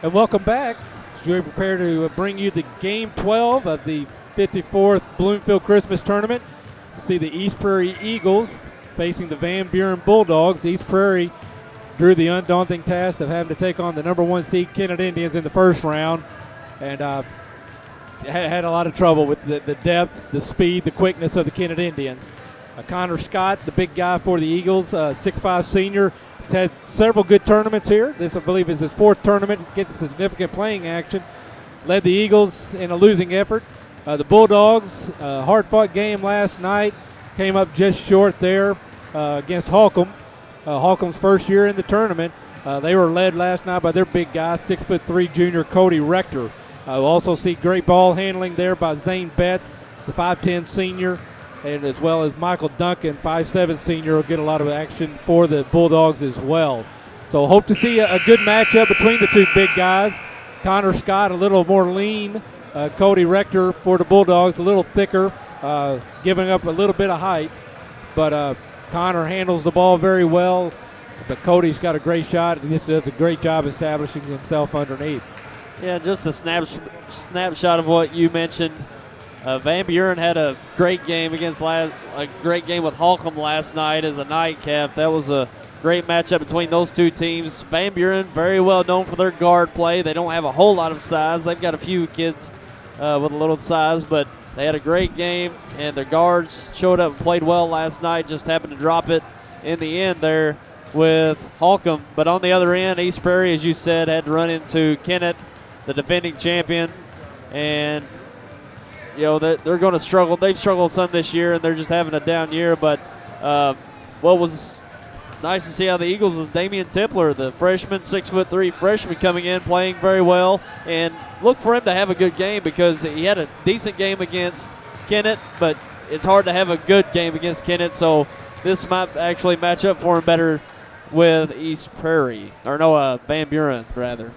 And welcome back. We're prepared to bring you the Game 12 of the 54th Bloomfield Christmas Tournament. See the East Prairie Eagles facing the Van Buren Bulldogs. East Prairie drew the undaunting task of having to take on the number 1 seed Kennett Indians in the first round, and had a lot of trouble with the depth, the speed, the quickness of the Kennett Indians. Connor Scott, the big guy for the Eagles, 6'5 senior. He's had several good tournaments here. This, I believe, is his 4th tournament. Gets significant playing action. Led the Eagles in a losing effort. The Bulldogs, hard-fought game last night. Came up just short there against Holcomb. Holcomb's first year in the tournament. They were led last night by their big guy, 6'3" junior Cody Rector. We'll also see great ball handling there by Zane Betts, the 5'10 senior, and as well as Michael Duncan, 5'7 senior, will get a lot of action for the Bulldogs as well. So hope to see a good matchup between the two big guys. Connor Scott a little more lean. Cody Rector for the Bulldogs a little thicker, giving up a little bit of height. But Connor handles the ball very well. But Cody's got a great shot, and he does a great job establishing himself underneath. Yeah, just a snapshot of what you mentioned. Van Buren had a great game with Holcomb last night as a nightcap. That was a great matchup between those two teams. Van Buren, very well known for their guard play. They don't have a whole lot of size. They've got a few kids with a little size, but they had a great game, and their guards showed up and played well last night. Just happened to drop it in the end there with Holcomb. But on the other end, East Prairie, as you said, had to run into Kennett, the defending champion, and they're going to struggle. They've struggled some this year, and they're just having a down year. But what was nice to see how the Eagles was Damian Tipler, the freshman, 6'3" freshman, coming in playing very well, and look for him to have a good game because he had a decent game against Kennett, but it's hard to have a good game against Kennett. So this might actually match up for him better with East Prairie, Van Buren rather.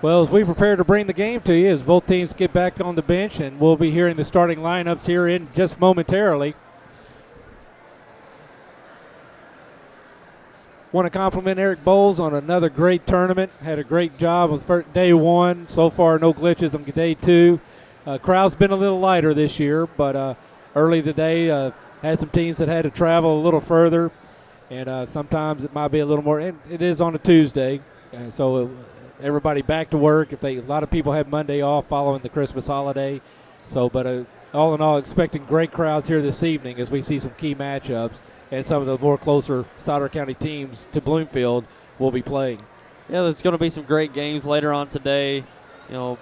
Well, as we prepare to bring the game to you, as both teams get back on the bench, and we'll be hearing the starting lineups here in just momentarily. Want to compliment Eric Bowles on another great tournament. Had a great job with day 1. So far, no glitches on day 2. Crowd's been a little lighter this year, but early today had some teams that had to travel a little further, and sometimes it might be a little more. And it is on a Tuesday, so everybody back to work. A lot of people have Monday off following the Christmas holiday. So, but all in all, expecting great crowds here this evening as we see some key matchups, and some of the more closer Stoddard County teams to Bloomfield will be playing. Yeah, there's going to be some great games later on today.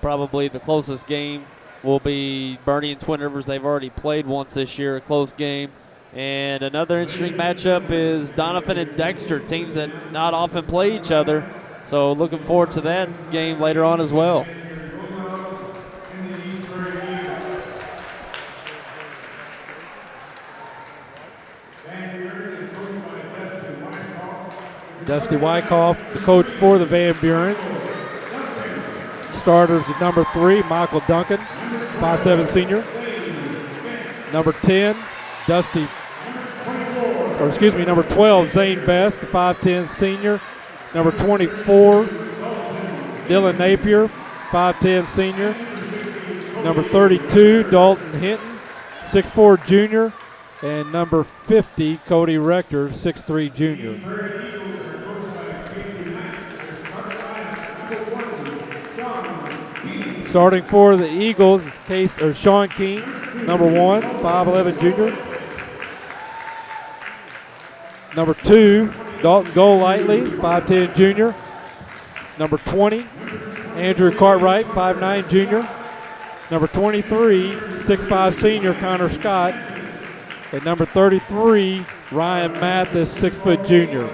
Probably the closest game will be Bernie and Twin Rivers. They've already played once this year, a close game. And another interesting matchup is Donovan and Dexter, teams that not often play each other. So looking forward to that game later on as well. Dusty Wyckoff, the coach for the Van Buren. Starters at number 3, Michael Duncan, 5'7" senior. Number 10, number 12, Zane Best, the 5'10" senior. Number 24, Dylan Napier, 5'10" senior. Number 32, Dalton Hinton, 6'4" junior. And number 50, Cody Rector, 6'3" junior. Starting for the Eagles is Sean King, number 1, 5'11" junior. Number 2, Dalton Golightly, 5'10" junior. Number 20, Andrew Cartwright, 5'9" junior. Number 23, 6'5" senior Connor Scott. And number 33, Ryan Mathis, 6' junior.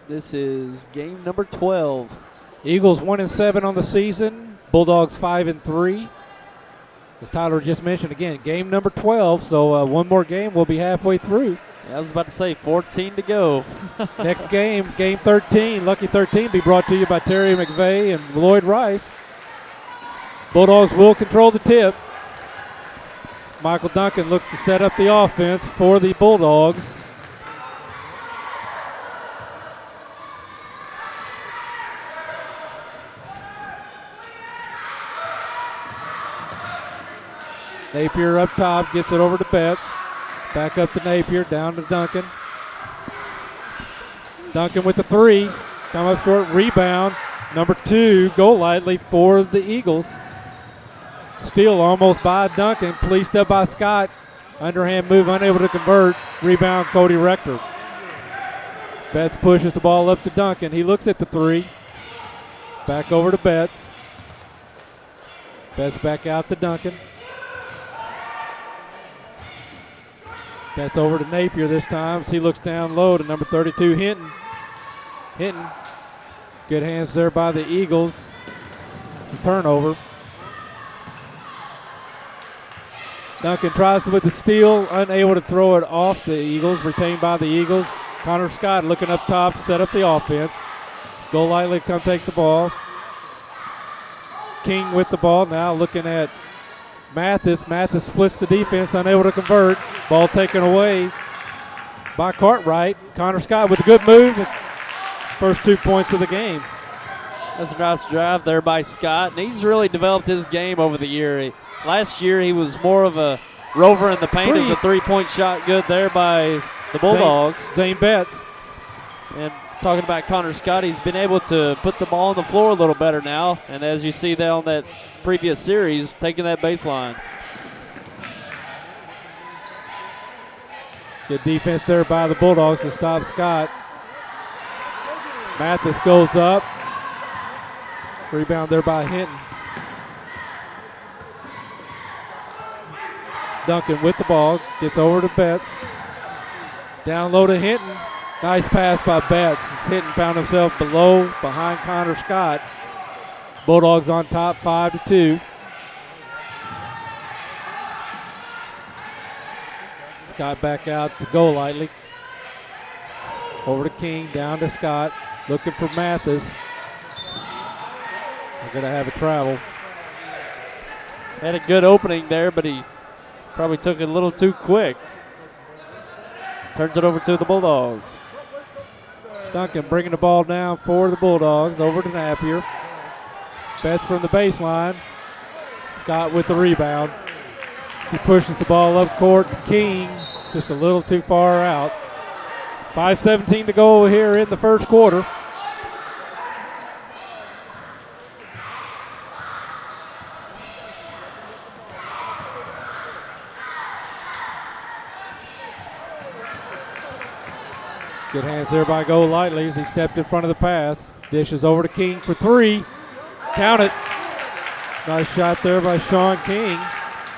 This is game number 12. Eagles 1-7 on the season. Bulldogs 5-3. As Tyler just mentioned, again, game number 12. So one more game, we'll be halfway through. I was about to say 14 to go. Next game, game 13, Lucky 13, be brought to you by Terry McVeigh and Lloyd Rice. Bulldogs will control the tip. Michael Duncan looks to set up the offense for the Bulldogs. Napier up top, gets it over to Betts. Back up to Napier, down to Duncan. Duncan with the three. Come up short, rebound. Number 2, Golightly for the Eagles. Steal almost by Duncan, policed up by Scott. Underhand move, unable to convert. Rebound, Cody Rector. Betts pushes the ball up to Duncan. He looks at the three. Back over to Betts. Betts back out to Duncan. Betts over to Napier this time. He looks down low to number 32, Hinton. Hinton. Good hands there by the Eagles. The turnover. Duncan tries with the steal, unable to throw it off the Eagles, retained by the Eagles. Connor Scott looking up top, set up the offense. Golightly come take the ball. King with the ball, now looking at Mathis. Mathis splits the defense, unable to convert. Ball taken away by Cartwright. Connor Scott with a good move. First 2 points of the game. That's a nice drive there by Scott, and he's really developed his game over the year. Last year he was more of a rover in the paint. As a three-point shot good there by the Bulldogs. Zane Betts. And talking about Connor Scott, he's been able to put the ball on the floor a little better now. And as you see that on that previous series, taking that baseline. Good defense there by the Bulldogs to stop Scott. Mathis goes up. Rebound there by Hinton. Duncan with the ball, gets over to Betts. Down low to Hinton. Nice pass by Betts. Hinton found himself behind Connor Scott. Bulldogs on top, 5-2. Scott back out to Golightly. Over to King, down to Scott. Looking for Mathis. They're going to have a travel. Had a good opening there, but he probably took it a little too quick. Turns it over to the Bulldogs. Duncan bringing the ball down for the Bulldogs. Over to Napier. Betts from the baseline. Scott with the rebound. He pushes the ball up court. King just a little too far out. 5:17 to go here in the first quarter. Good hands there by Golightly as he stepped in front of the pass. Dishes over to King for three. Count it. Nice shot there by Sean King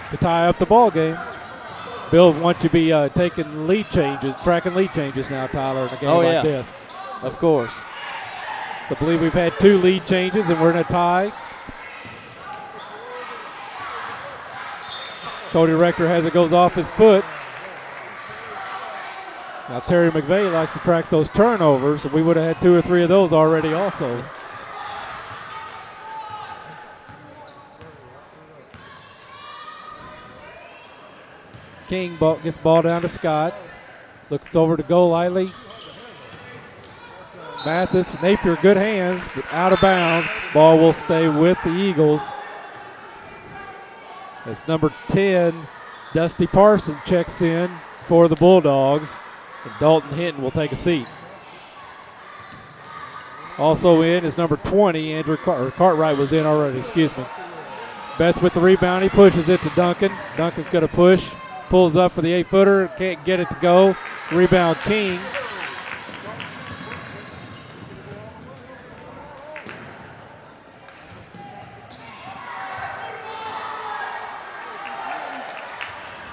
to tie up the ball game. Bill wants you to be taking lead changes, tracking lead changes now, Tyler, in a game like this. Of course. So I believe we've had 2 lead changes and we're in a tie. Cody Rector has it, goes off his foot. Now Terry McVeigh likes to track those turnovers, and we would have had 2 or 3 of those already also. King gets ball down to Scott. Looks over to Golightly. Mathis, Napier, good hands, but out of bounds. Ball will stay with the Eagles. As number 10, Dusty Parson checks in for the Bulldogs. And Dalton Hinton will take a seat. Also in is number 20, Andrew Cartwright was in already, excuse me. Betts with the rebound, he pushes it to Duncan. Duncan's gonna push, pulls up for the 8-footer, can't get it to go. Rebound King.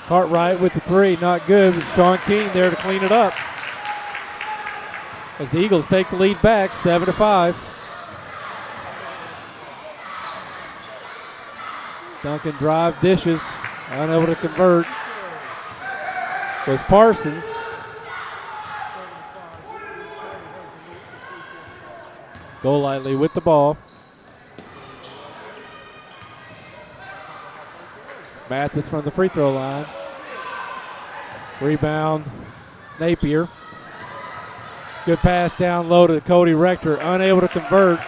Cartwright with the 3, not good. Sean King there to clean it up. As the Eagles take the lead back, 7-5. Duncan drive, dishes, unable to convert. Was Parsons. Golightly with the ball. Mathis from the free throw line. Rebound, Napier. Good pass down low to Cody Rector, unable to convert.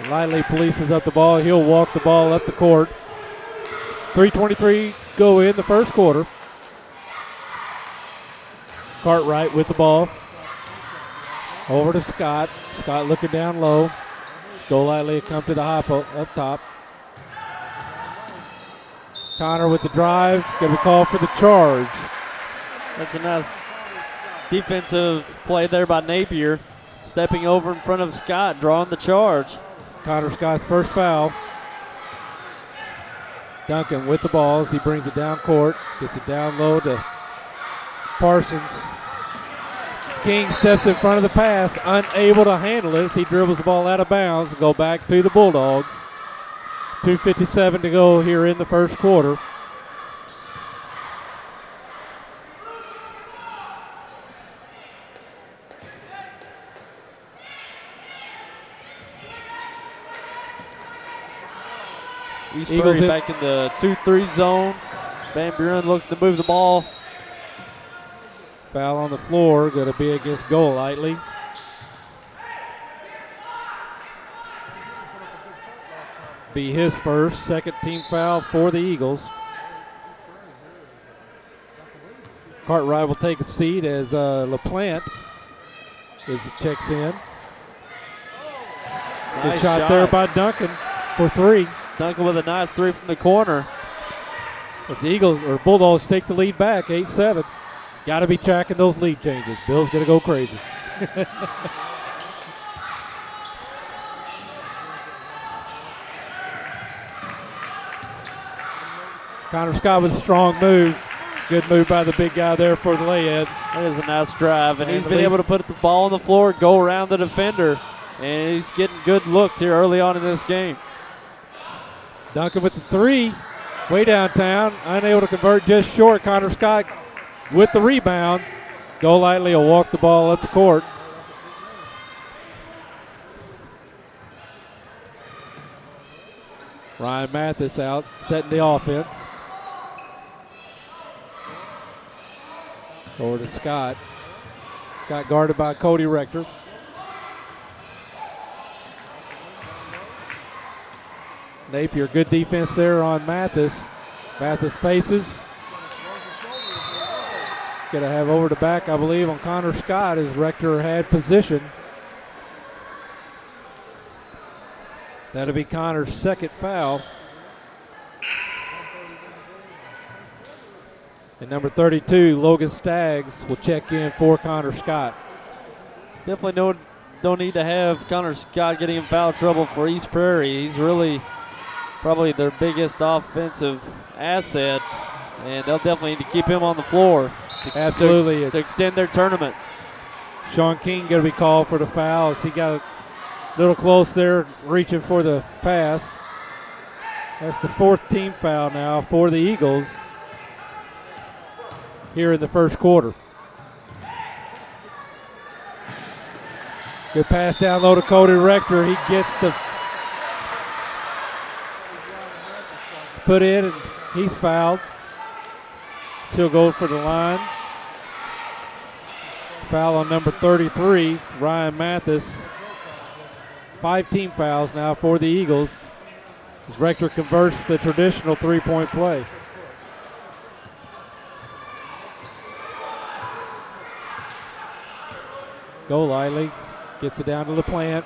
Lightly polices up the ball. He'll walk the ball up the court. 3:23 go in the first quarter. Cartwright with the ball. Over to Scott. Scott looking down low. Golightly come to the hop up top. Connor with the drive. Going to be called for the charge. That's a nice defensive play there by Napier. Stepping over in front of Scott, drawing the charge. It's Connor Scott's first foul. Duncan with the ball as he brings it down court. Gets it down low to Parsons. King steps in front of the pass, unable to handle it as he dribbles the ball out of bounds and go back to the Bulldogs. 2:57 to go here in the first quarter. East Prairie back in the 2-3 zone. Van Buren looking to move the ball. Foul on the floor, going to be against Golightly. Be his first, second team foul for the Eagles. Cartwright will take a seat as LaPlante checks in. Good shot there by Duncan for three. Duncan with a nice three from the corner. As the Eagles or Bulldogs take the lead back, 8-7. Got to be tracking those lead changes. Bill's going to go crazy. Connor Scott with a strong move. Good move by the big guy there for the layup. That is a nice drive, and he's been able to put the ball on the floor, go around the defender, and he's getting good looks here early on in this game. Duncan with the three, way downtown, unable to convert, just short. Connor Scott with the rebound. Golightly will walk the ball up the court. Ryan Mathis out, setting the offense. Over to Scott. Scott guarded by Cody Rector. Napier, good defense there on Mathis. Mathis faces. Going to have over to back, I believe, on Connor Scott as Rector had position. That'll be Connor's second foul. And number 32, Logan Staggs, will check in for Connor Scott. Definitely don't need to have Connor Scott getting in foul trouble for East Prairie. He's really probably their biggest offensive asset, and they'll definitely need to keep him on the floor. Absolutely. To extend their tournament. Sean King going to be called for the foul as he got a little close there, reaching for the pass. That's the fourth team foul now for the Eagles here in the first quarter. Good pass down low to Cody Rector. He gets the put in, and he's fouled. He'll go for the line. Foul on number 33, Ryan Mathis. 5 team fouls now for the Eagles as Rector converts the traditional three-point play. Golightly gets it down to LaPlante.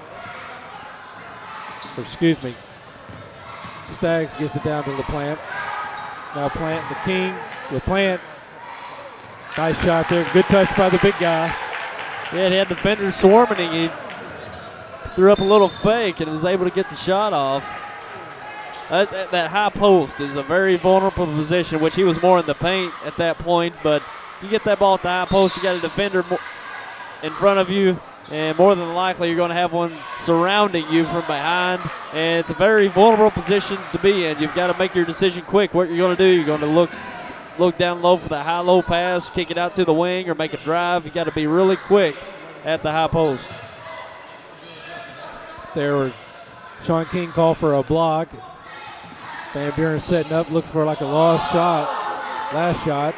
Or excuse me, Staggs gets it down to LaPlante. Now Plant the King. LaPlante, nice shot there. Good touch by the big guy. Yeah, he had defenders swarming. He threw up a little fake and was able to get the shot off. That high post is a very vulnerable position, which he was more in the paint at that point. But you get that ball at the high post, you got a defender in front of you, and more than likely you're going to have one surrounding you from behind. And it's a very vulnerable position to be in. You've got to make your decision quick. What you're going to do, you're going to look down low for the high-low pass, kick it out to the wing, or make a drive. You got to be really quick at the high post. there where Sean King called for a block. Van Buren setting up, looking for like a last shot.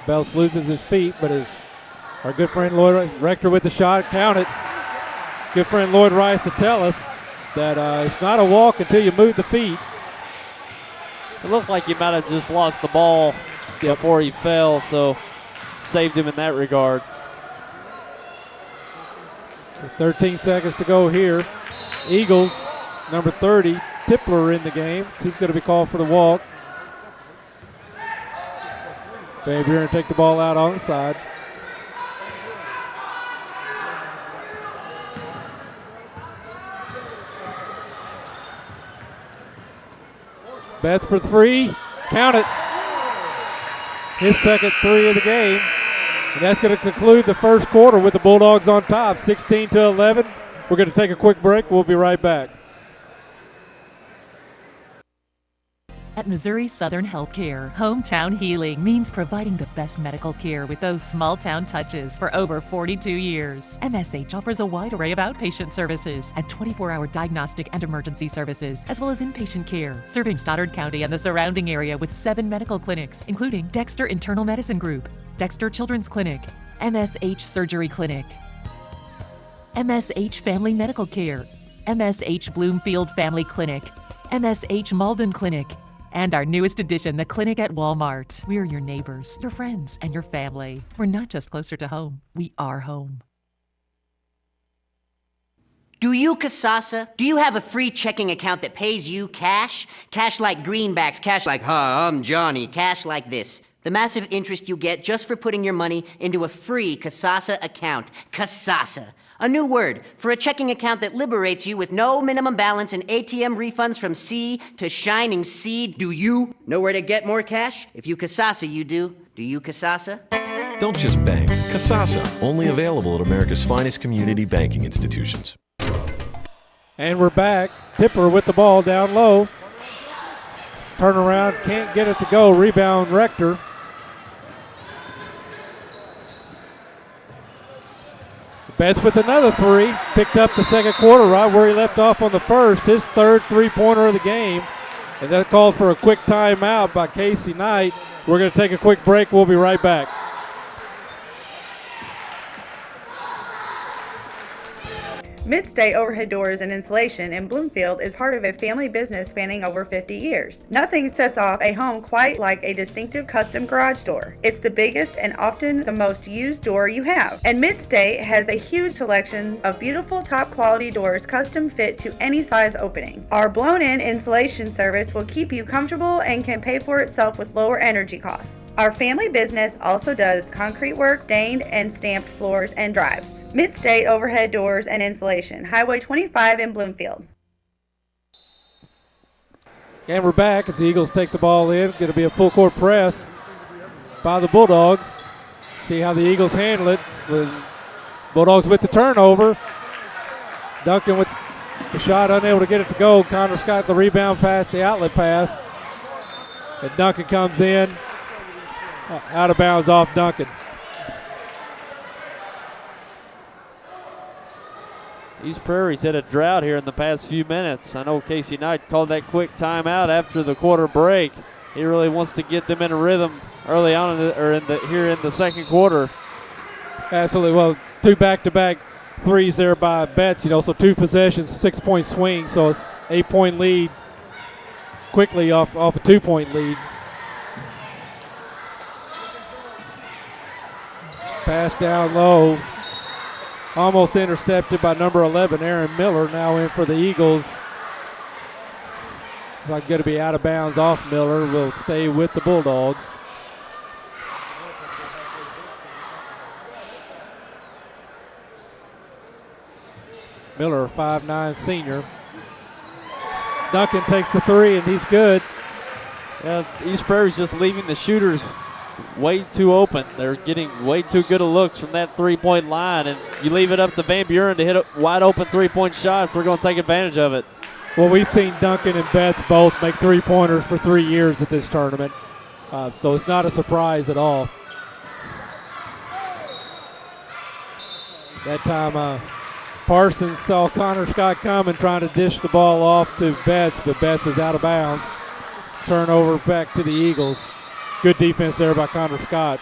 Bells loses his feet, but our good friend Lloyd Rector with the shot, count it. Good friend Lloyd Rice to tell us that it's not a walk until you move the feet. It looked like he might have just lost the ball before he fell, so saved him in that regard. So 13 seconds to go here. Eagles, number 30, Tippler in the game. He's going to be called for the walk. Van Buren take the ball out on the side. Betts for three. Count it. His second three of the game. And that's going to conclude the first quarter with the Bulldogs on top, 16-11. We're going to take a quick break. We'll be right back. At Missouri Southern Healthcare, hometown healing means providing the best medical care with those small-town touches for over 42 years. MSH offers a wide array of outpatient services and 24-hour diagnostic and emergency services, as well as inpatient care, serving Stoddard County and the surrounding area with 7 medical clinics, including Dexter Internal Medicine Group, Dexter Children's Clinic, MSH Surgery Clinic, MSH Family Medical Care, MSH Bloomfield Family Clinic, MSH Malden Clinic, and our newest addition, the clinic at Walmart. We're your neighbors, your friends, and your family. We're not just closer to home, we are home. Do you, Kasasa? Do you have a free checking account that pays you cash? Cash like greenbacks, cash like, hi, I'm Johnny, cash like this. The massive interest you get just for putting your money into a free Kasasa account. Kasasa. A new word for a checking account that liberates you with no minimum balance and ATM refunds from sea to shining sea. Do you know where to get more cash? If you Kasasa, you do. Do you Kasasa? Don't just bank. Kasasa, only available at America's finest community banking institutions. And we're back. Tipper with the ball down low. Turn around, can't get it to go. Rebound, Rector. Betts with another three. Picked up the second quarter right where he left off on the first. His third three-pointer of the game. And that called for a quick timeout by Casey Knight. We're going to take a quick break. We'll be right back. Midstate Overhead Doors and Insulation in Bloomfield is part of a family business spanning over 50 years. Nothing sets off a home quite like a distinctive custom garage door. It's the biggest and often the most used door you have. And Midstate has a huge selection of beautiful top quality doors custom fit to any size opening. Our blown-in insulation service will keep you comfortable and can pay for itself with lower energy costs. Our family business also does concrete work, stained and stamped floors and drives. Midstate Overhead Doors and Insulation, Highway 25 in Bloomfield. And we're back as the Eagles take the ball in. Going to be a full court press by the Bulldogs. See how the Eagles handle it. Bulldogs with the turnover. Duncan with the shot, unable to get it to go. Connor Scott the rebound pass, the outlet pass. And Duncan comes in. Out of bounds off Duncan. East Prairie's had a drought here in the past few minutes. I know Casey Knight called that quick timeout after the quarter break. He really wants to get them in a rhythm early on here in the second quarter. Absolutely. Well, 2 back-to-back threes there by Betts. So 2 possessions, 6-point swing. So it's 8-point lead quickly off a 2-point lead. Pass down low. Almost intercepted by number 11, Aaron Miller, now in for the Eagles. It's like going to be out of bounds off Miller. Will stay with the Bulldogs. Miller, a 5'9" senior. Duncan takes the three, and he's good. East Prairie's just leaving the shooters way too open. They're getting way too good of looks from that three-point line, and you leave it up to Van Buren to hit wide open three-point shots. They're going to take advantage of it. Well, we've seen Duncan and Betts both make three-pointers for 3 years at this tournament, so it's not a surprise at all. That time Parsons saw Connor Scott coming, trying to dish the ball off to Betts, but Betts was out of bounds. Turnover back to the Eagles. Good defense there by Connor Scott.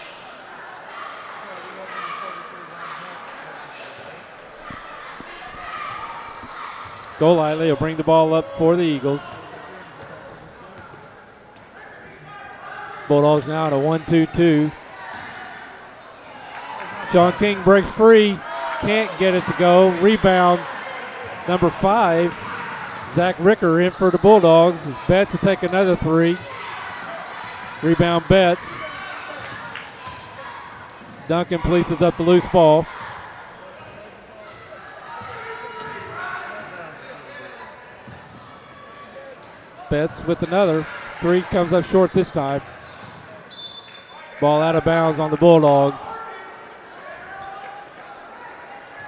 Golightly will bring the ball up for the Eagles. Bulldogs now in a 1-2-2. John King breaks free. Can't get it to go. Rebound, number 5. Zach Ricker in for the Bulldogs. As Betts to take another 3. Rebound Betts. Duncan polices up the loose ball. Betts with another. 3 comes up short this time. Ball out of bounds on the Bulldogs.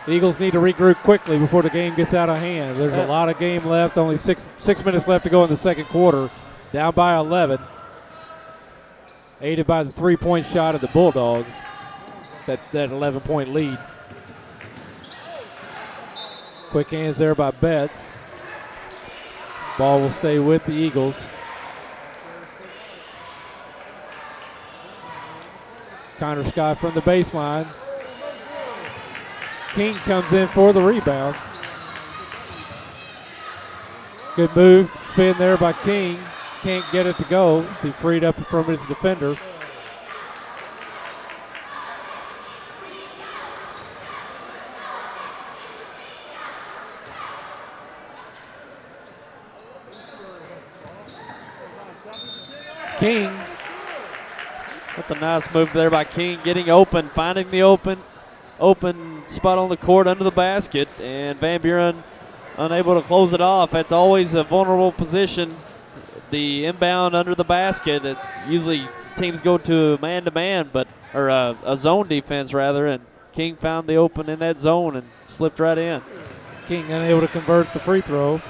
The Eagles need to regroup quickly before the game gets out of hand. There's a lot of game left. Only six minutes left to go in the second quarter. Down by 11. Aided by the 3-point shot of the Bulldogs. That 11-point lead. Quick hands there by Betts. Ball will stay with the Eagles. Connor Scott from the baseline. King comes in for the rebound. Good move, spin there by King. Can't get it to go. He freed up from his defender. King. That's a nice move there by King, getting open, finding the open spot on the court under the basket, and Van Buren unable to close it off. That's always a vulnerable position, the inbound under the basket. Usually teams go to man-to-man, or a zone defense rather, and King found the open in that zone and slipped right in. King unable to convert the free throw.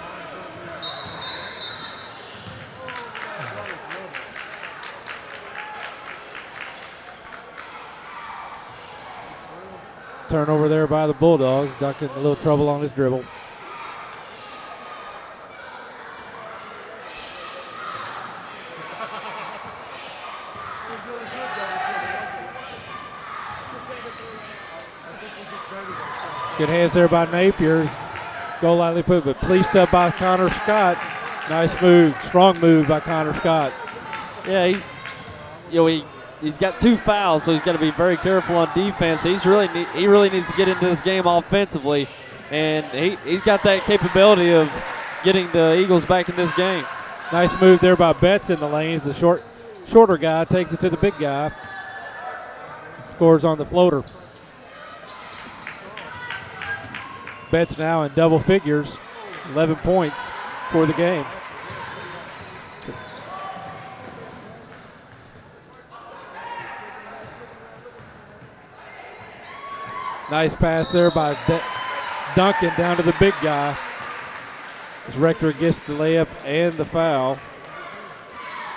Turnover there by the Bulldogs. Duncan a little trouble on his dribble. Good hands there by Napier. Goal lightly put, but policed up by Connor Scott. Nice move, strong move by Connor Scott. Yeah, he's got 2 fouls, so he's got to be very careful on defense. He really needs to get into this game offensively, and he's got that capability of getting the Eagles back in this game. Nice move there by Betts in the lanes. The shorter guy takes it to the big guy. Scores on the floater. Betts now in double figures, 11 points for the game. Nice pass there by Duncan down to the big guy. As Rector gets the layup and the foul.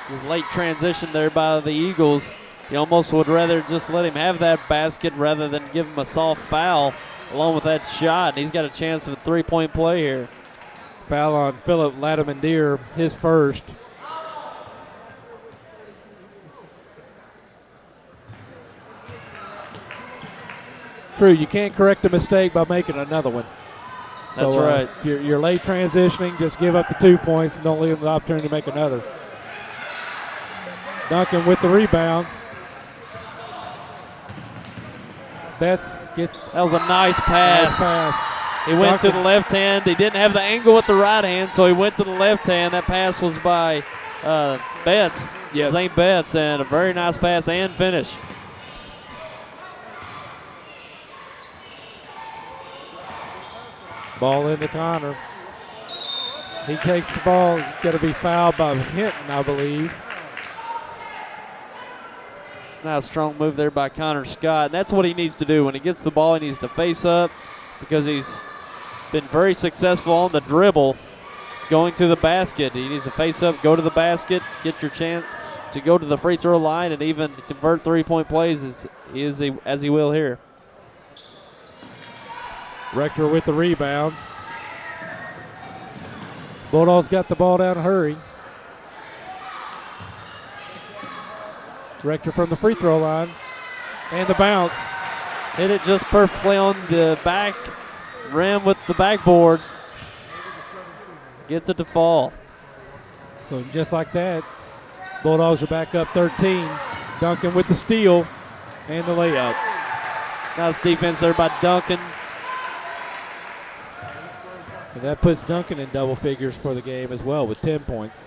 His late transition there by the Eagles. You almost would rather just let him have that basket rather than give him a soft foul along with that shot. And he's got a chance of a 3-point play here. Foul on Philip Latimer-Deer, his first. True, you can't correct a mistake by making another one. That's right. You're late transitioning, just give up the 2 points and don't leave them the opportunity to make another. Duncan with the rebound. Betts gets. That was a nice pass. Nice pass. He went to the left hand. He didn't have the angle with the right hand, so he went to the left hand. That pass was by Betts. Yes. Zane Betts, and a very nice pass and finish. Ball into Connor. He takes the ball. He's going to be fouled by Hinton, I believe. Nice strong move there by Connor Scott. And that's what he needs to do. When he gets the ball, he needs to face up because he's been very successful on the dribble going to the basket. He needs to face up, go to the basket, get your chance to go to the free throw line and even convert 3-point plays as he will here. Rector with the rebound. Bulldogs got the ball down a hurry. Rector from the free throw line. And the bounce. Hit it just perfectly on the back rim with the backboard. Gets it to fall. So just like that, Bulldogs are back up 13. Duncan with the steal and the layup. Nice defense there by Duncan. And that puts Duncan in double figures for the game as well with 10 points.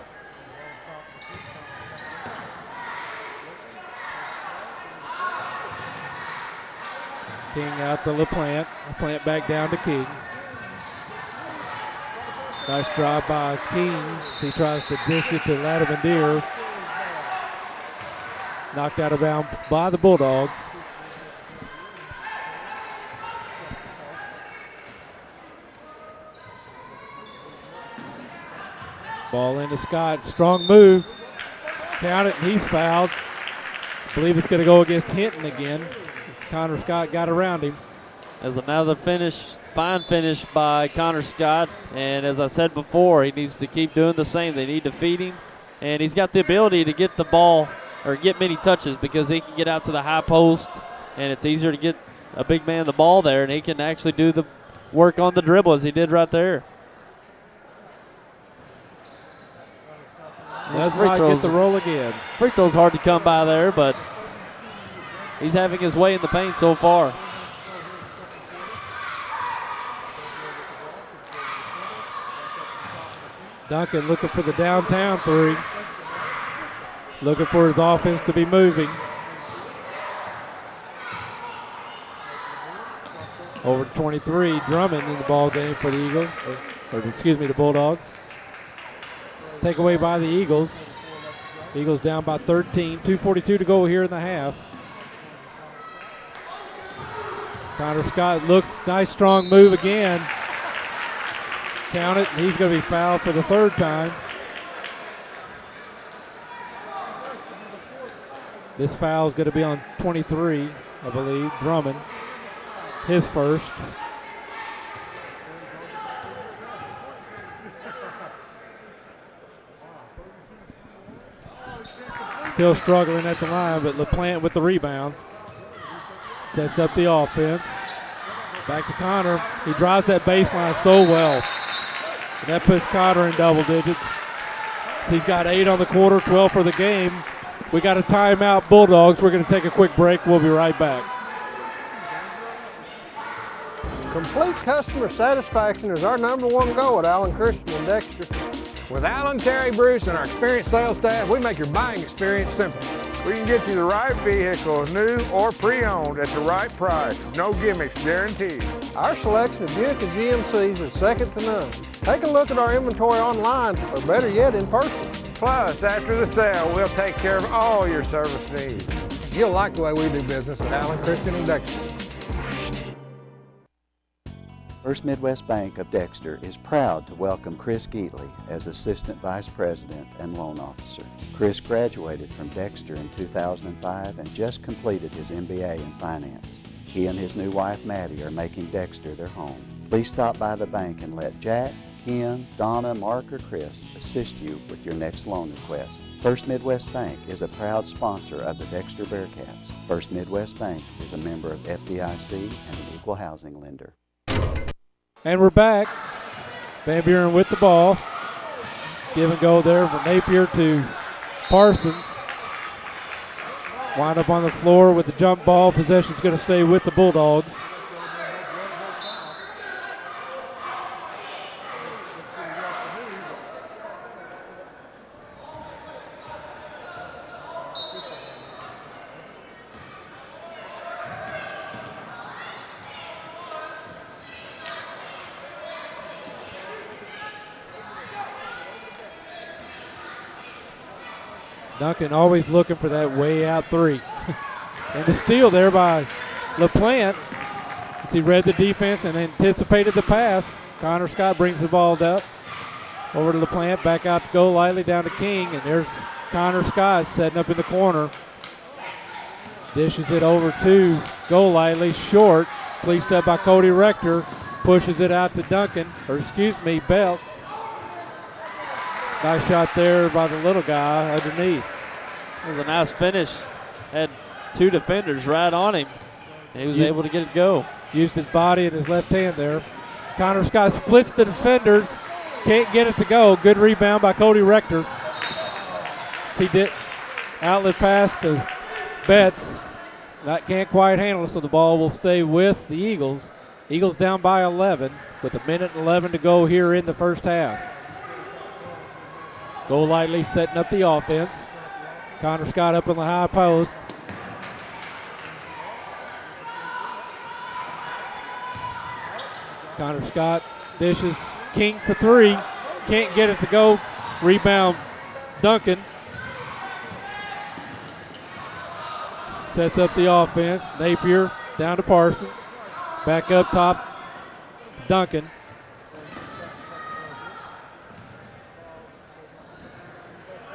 King out to LaPlante. LaPlante back down to King. Nice drive by King. He tries to dish it to Latimer. Knocked out of bounds by the Bulldogs. Ball into Scott. Strong move. Count it, and he's fouled. I believe it's going to go against Hinton again. It's Connor Scott got around him. As another fine finish by Connor Scott. And as I said before, he needs to keep doing the same. They need to feed him. And he's got the ability to get the ball or get many touches because he can get out to the high post. And it's easier to get a big man the ball there. And he can actually do the work on the dribble as he did right there. Does not get the roll again. Free throw's hard to come by there, but he's having his way in the paint so far. Duncan looking for the downtown three. Looking for his offense to be moving. Over 23, Drummond in the ball game for the Eagles, or excuse me, the Bulldogs. Takeaway by the Eagles. Eagles down by 13. 2:42 to go here in the half. Connor Scott looks, nice strong move again. Count it, and he's going to be fouled for the third time. This foul is going to be on 23, I believe, Drummond. His first. Still struggling at the line, but LaPlante with the rebound. Sets up the offense. Back to Connor. He drives that baseline so well. And that puts Connor in double digits. So he's got 8 on the quarter, 12 for the game. We got a timeout, Bulldogs. We're going to take a quick break. We'll be right back. Complete customer satisfaction is our #1 goal at Allen Christian and Dexter. With Alan, Terry, Bruce, and our experienced sales staff, we make your buying experience simple. We can get you the right vehicle, new or pre-owned, at the right price. No gimmicks, guaranteed. Our selection of Buick and GMCs is second to none. Take a look at our inventory online, or better yet, in person. Plus, after the sale, we'll take care of all your service needs. You'll like the way we do business at Allen, Christian, and Dexter. First Midwest Bank of Dexter is proud to welcome Chris Geatley as Assistant Vice President and Loan Officer. Chris graduated from Dexter in 2005 and just completed his MBA in Finance. He and his new wife Maddie are making Dexter their home. Please stop by the bank and let Jack, Ken, Donna, Mark, or Chris assist you with your next loan request. First Midwest Bank is a proud sponsor of the Dexter Bearcats. First Midwest Bank is a member of FDIC and an equal housing lender. And we're back. Van Buren with the ball. Give and go there from Napier to Parsons. Wind up on the floor with the jump ball. Possession's going to stay with the Bulldogs. Duncan always looking for that way out three. And the steal there by LaPlante. As he read the defense and anticipated the pass. Connor Scott brings the ball up. Over to LaPlante, back out to go lightly down to King. And there's Connor Scott setting up in the corner. Dishes it over to Golightly, short. Fleeced up by Cody Rector. pushes it out to Duncan, or excuse me, Belt. Nice shot there by the little guy underneath. It was a nice finish. Had two defenders right on him. And he was able to get it go. Used his body and his left hand there. Connor Scott splits the defenders. Can't get it to go. Good rebound by Cody Rector. He did outlet pass to Betts. That can't quite handle it, so the ball will stay with the Eagles. Eagles down by 11 with 1:11 to go here in the first half. Golightly setting up the offense. Connor Scott up in the high post. Connor Scott dishes King for three. Can't get it to go. Rebound Duncan. Sets up the offense. Napier down to Parsons. Back up top, Duncan.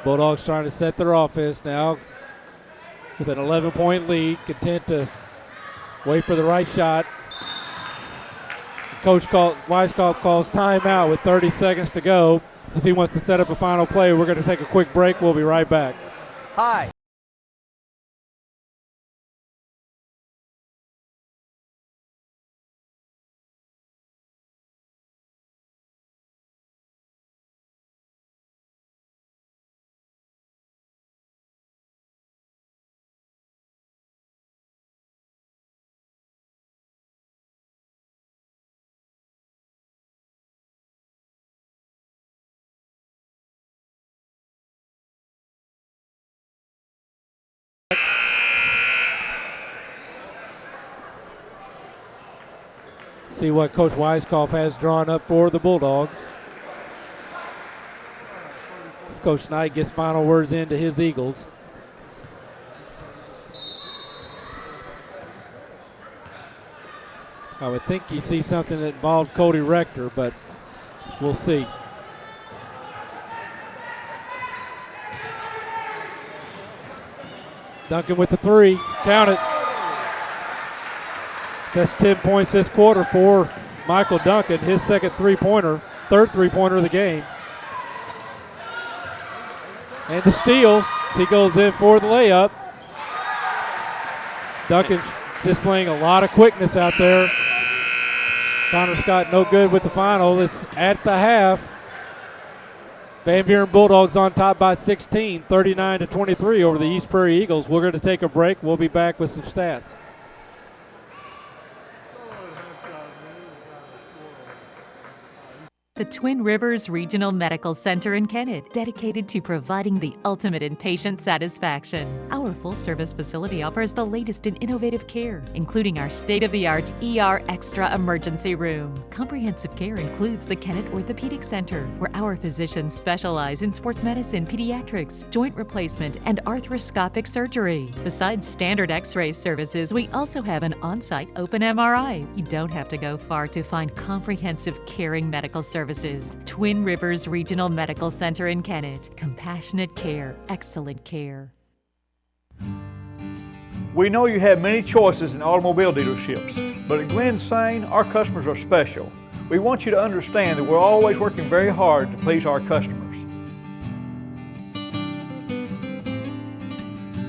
Bulldogs trying to set their offense now with an 11-point lead. Content to wait for the right shot. Coach Weisskopf calls timeout with 30 seconds to go as he wants to set up a final play. We're going to take a quick break. We'll be right back. Hi. See what Coach Weisskopf has drawn up for the Bulldogs. As Coach Knight gets final words into his Eagles. I would think you'd see something that involved Cody Rector, but we'll see. Duncan with the three. Count it. That's 10 points this quarter for Michael Duncan, his second three-pointer, third three-pointer of the game. And the steal, he goes in for the layup. Duncan displaying a lot of quickness out there. Connor Scott no good with the final. It's at the half. Van Buren Bulldogs on top by 16, 39-23 over the East Prairie Eagles. We're going to take a break. We'll be back with some stats. The Twin Rivers Regional Medical Center in Kennett, dedicated to providing the ultimate in patient satisfaction. Our full-service facility offers the latest in innovative care, including our state-of-the-art ER Extra Emergency Room. Comprehensive care includes the Kennett Orthopedic Center, where our physicians specialize in sports medicine, pediatrics, joint replacement, and arthroscopic surgery. Besides standard X-ray services, we also have an on-site open MRI. You don't have to go far to find comprehensive caring medical services. Twin Rivers Regional Medical Center in Kennett. Compassionate care, excellent care. We know you have many choices in automobile dealerships, but at Glen Sain, our customers are special. We want you to understand that we're always working very hard to please our customers.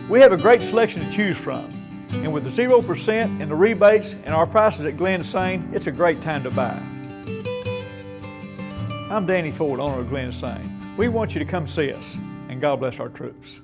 We have a great selection to choose from, and with the 0% and the rebates and our prices at Glen Sain, it's a great time to buy. I'm Danny Ford, owner of Glen Sain. We want you to come see us, and God bless our troops.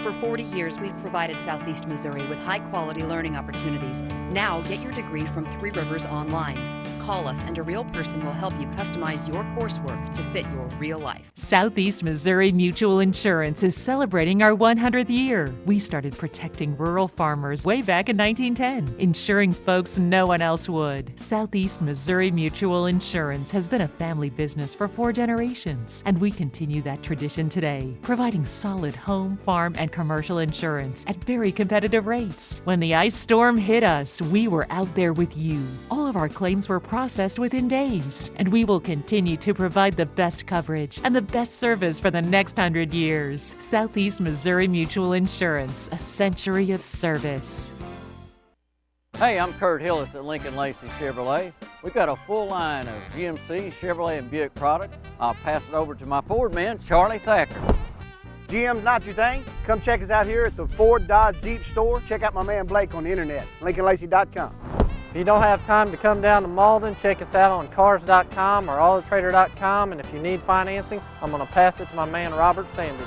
For 40 years, we've provided Southeast Missouri with high-quality learning opportunities. Now, get your degree from Three Rivers online. Call us and a real person will help you customize your coursework to fit your real life. Southeast Missouri Mutual Insurance is celebrating our 100th year. We started protecting rural farmers way back in 1910, ensuring folks no one else would. Southeast Missouri Mutual Insurance has been a family business for 4 generations, and we continue that tradition today, providing solid home, farm, and commercial insurance at very competitive rates. When the ice storm hit us, we were out there with you. All of our claims were processed within days, and we will continue to provide the best coverage and the best service for the next 100 years. Southeast Missouri Mutual Insurance, a century of service. Hey, I'm Kurt Hillis at Lincoln Lacey Chevrolet. We've got a full line of GMC, Chevrolet, and Buick products. I'll pass it over to my Ford man, Charlie Thacker. GM's not your thing? Come check us out here at the Ford Dodge Jeep store. Check out my man Blake on the internet, LincolnLacey.com. If you don't have time to come down to Malden, check us out on Cars.com or AutoTrader.com, and if you need financing, I'm going to pass it to my man Robert Sanders.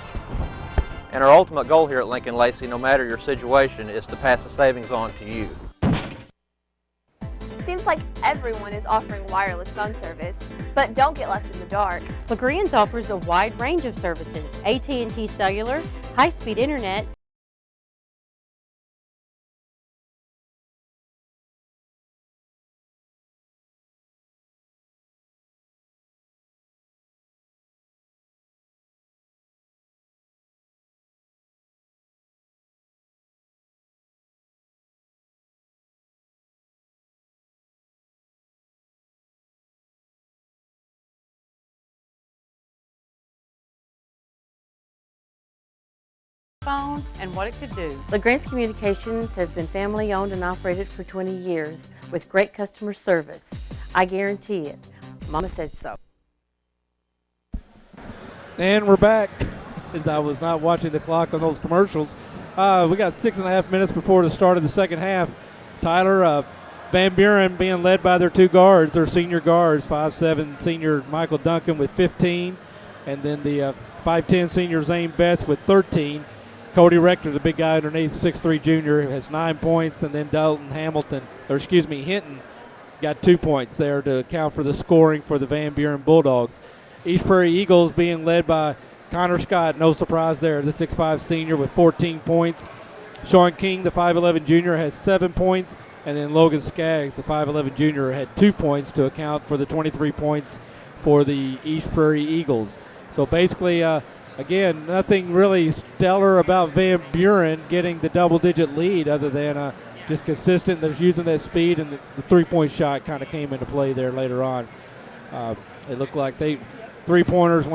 And our ultimate goal here at Lincoln Lacey, no matter your situation, is to pass the savings on to you. Seems like everyone is offering wireless phone service, but don't get left in the dark. LaGrange offers a wide range of services: AT&T Cellular, high-speed internet, phone, and what it could do. LaGrange Communications has been family owned and operated for 20 years with great customer service. I guarantee it. Mama said so. And we're back, as I was not watching the clock on those commercials. We got 6.5 minutes before the start of the second half. Tyler, Van Buren being led by their two guards, their senior guards, 5'7" senior Michael Duncan with 15, and then the 5'10" senior Zane Betts with 13. Cody Rector, the big guy underneath, 6'3" junior, has 9 points, and then Hinton got 2 points there to account for the scoring for the Van Buren Bulldogs. East Prairie Eagles being led by Connor Scott, no surprise there, the 6'5" senior with 14 points. Sean King, the 5'11" junior, has 7 points, and then Logan Skaggs, the 5'11" junior, had 2 points to account for the 23 points for the East Prairie Eagles. So basically, again, nothing really stellar about Van Buren getting the double-digit lead other than just consistent. They're using that speed, and the three-point shot kind of came into play there later on. It looked like they three-pointers,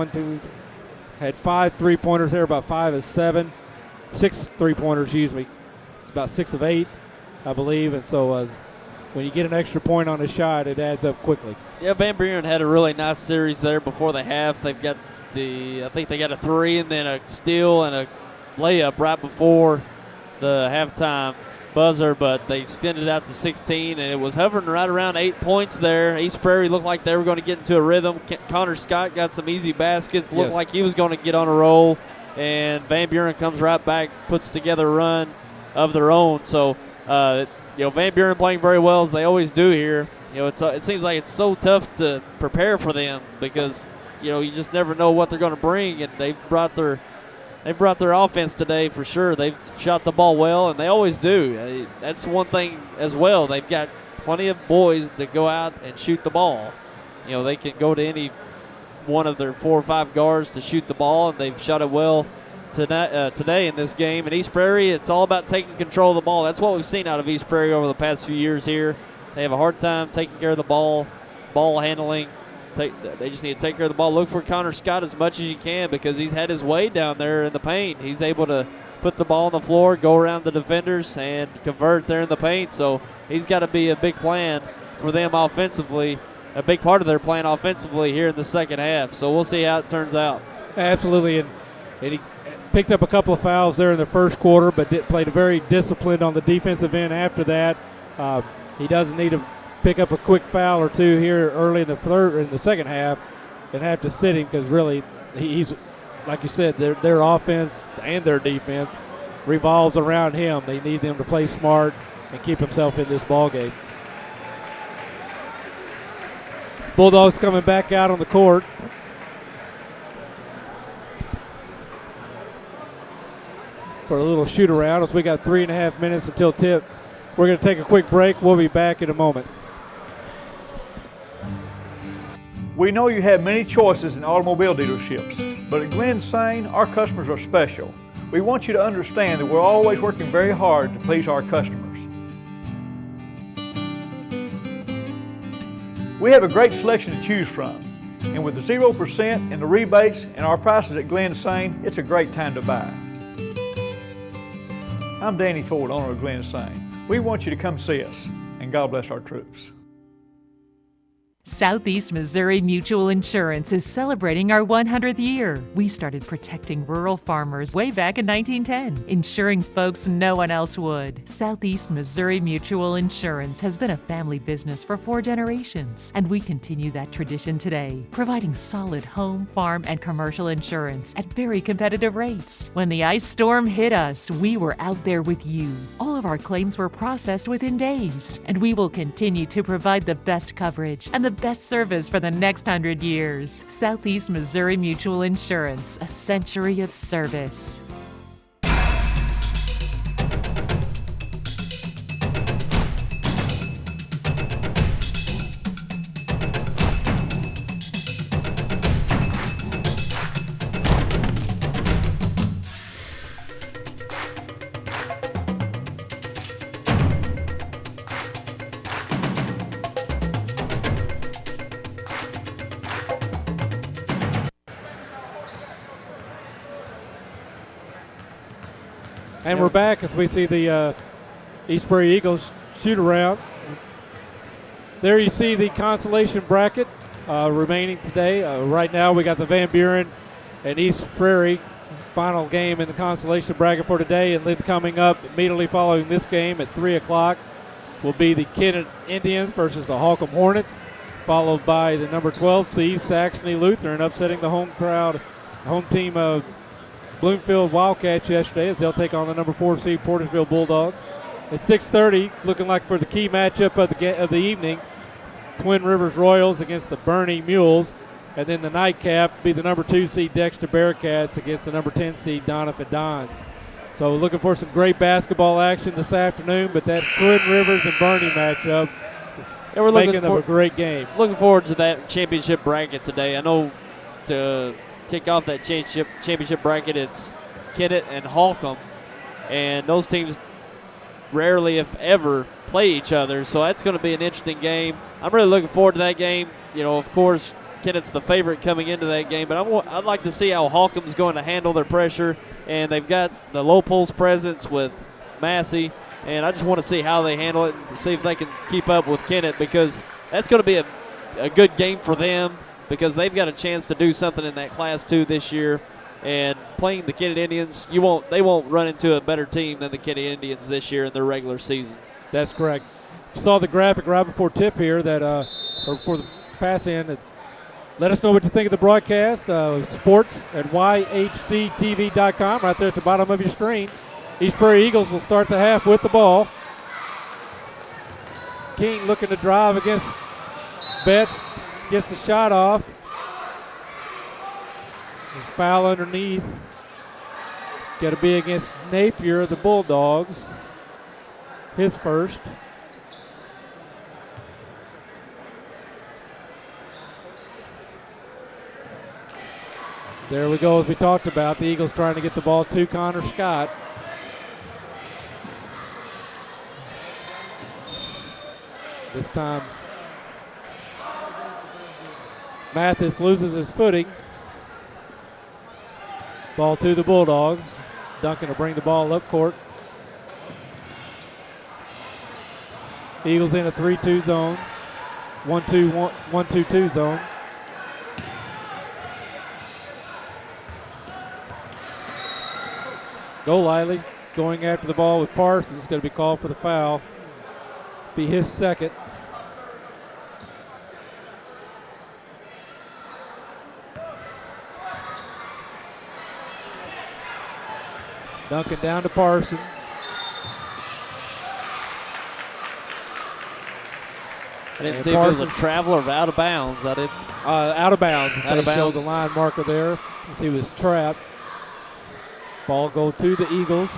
had 5 three-pointers there, about 5 of 7. 6 three-pointers, excuse me. It's about 6 of 8, I believe. And so when you get an extra point on a shot, it adds up quickly. Yeah, Van Buren had a really nice series there before the half. They've got I think they got a 3 and then a steal and a layup right before the halftime buzzer, but they extended it out to 16, and it was hovering right around 8 points there. East Prairie looked like they were going to get into a rhythm. Connor Scott got some easy baskets, looked like he was going to get on a roll, and Van Buren comes right back, puts together a run of their own. So, Van Buren playing very well as they always do here. It seems like it's so tough to prepare for them because you just never know what they're going to bring, and they've brought their offense today for sure. They've shot the ball well, and they always do. That's one thing as well. They've got plenty of boys that go out and shoot the ball. They can go to any one of their 4 or 5 guards to shoot the ball, and they've shot it well today in this game. In East Prairie, it's all about taking control of the ball. That's what we've seen out of East Prairie over the past few years here. They have a hard time taking care of the ball handling. They just need to take care of the ball. Look for Connor Scott as much as you can because he's had his way down there in the paint. He's able to put the ball on the floor, go around the defenders, and convert there in the paint. So he's got to be a big plan for them offensively, a big part of their plan offensively here in the second half. So we'll see how it turns out. Absolutely, and he picked up a couple of fouls there in the first quarter, but played very disciplined on the defensive end after that. He doesn't need to pick up a quick foul or two here early in the second half and have to sit him because really he's, like you said, their offense and their defense revolves around him. They need him to play smart and keep himself in this ball game. Bulldogs coming back out on the court. For a little shoot around as we got 3.5 minutes until tip. We're going to take a quick break. We'll be back in a moment. We know you have many choices in automobile dealerships, but at Glen Sane, our customers are special. We want you to understand that we're always working very hard to please our customers. We have a great selection to choose from, and with the 0% and the rebates and our prices at Glen Sane, it's a great time to buy. I'm Danny Ford, owner of Glen Sane. We want you to come see us, and God bless our troops. Southeast Missouri Mutual Insurance is celebrating our 100th year. We started protecting rural farmers way back in 1910, ensuring folks no one else would. Southeast Missouri Mutual Insurance has been a family business for 4 generations, and we continue that tradition today, providing solid home, farm, and commercial insurance at very competitive rates. When the ice storm hit us, we were out there with you. All of our claims were processed within days, and we will continue to provide the best coverage and the best service for the next 100 years. Southeast Missouri Mutual Insurance, a century of service. And we're back as we see the East Prairie Eagles shoot around. There you see the consolation bracket remaining today. Right now we got the Van Buren and East Prairie final game in the consolation bracket for today. And then coming up immediately following this game at 3 o'clock will be the Kennett Indians versus the Holcomb Hornets, followed by the number 12 seed Saxony Lutheran upsetting the home team of Bloomfield Wildcats yesterday as they'll take on the number 4 seed Portersville Bulldogs. At 6:30, looking like for the key matchup of the evening, Twin Rivers Royals against the Bernie Mules, and then the nightcap be the number 2 seed Dexter Bearcats against the number 10 seed Doniphan Dons. So looking for some great basketball action this afternoon, but that Twin Rivers and Bernie matchup we're making of a great game. Looking forward to that championship bracket today. I know to kick off that championship bracket, it's Kennett and Holcomb, and those teams rarely, if ever, play each other, so that's going to be an interesting game. I'm really looking forward to that game. You know, of course, Kennett's the favorite coming into that game, but I'd like to see how Holcomb's going to handle their pressure, and they've got the low pulse presence with Massey, and I just want to see how they handle it and see if they can keep up with Kennett, because that's going to be a good game for them, because they've got a chance to do something in that Class 2 this year. And playing the Kennett Indians, they won't run into a better team than the Kennett Indians this year in their regular season. That's correct. You saw the graphic right before tip here that, or before the pass in. Let us know what you think of the broadcast. Sports at yhctv.com, right there at the bottom of your screen. East Prairie Eagles will start the half with the ball. King looking to drive against Betts. Gets the shot off. There's foul underneath. Got to be against Napier of the Bulldogs. His first. There we go, as we talked about. The Eagles trying to get the ball to Connor Scott. This time Mathis loses his footing. Ball to the Bulldogs. Duncan will bring the ball up court. Eagles in a 3-2 zone. 1-2-2 zone. Golightly going after the ball with Parsons. Going to be called for the foul. Be his second. Duncan down to Parsons. I didn't see if it was a travel or out of bounds. I didn't. Out of bounds. Out of bounds. Showed the line marker there as he was trapped. Ball go to the Eagles.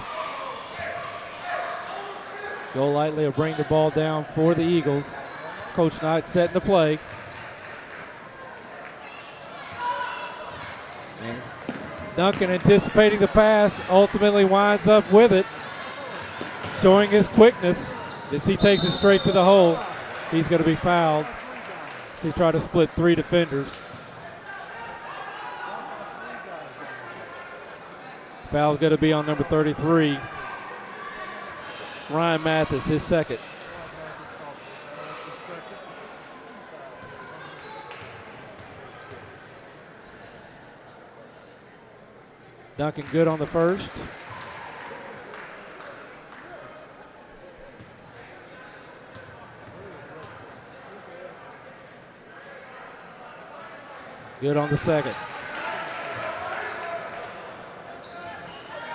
Golightly will bring the ball down for the Eagles. Coach Knight setting the play. And Duncan anticipating the pass, ultimately winds up with it, showing his quickness as he takes it straight to the hole. He's going to be fouled as he tried to split 3 defenders. Foul's going to be on number 33. Ryan Mathis, his second. Duncan good on the first. Good on the second.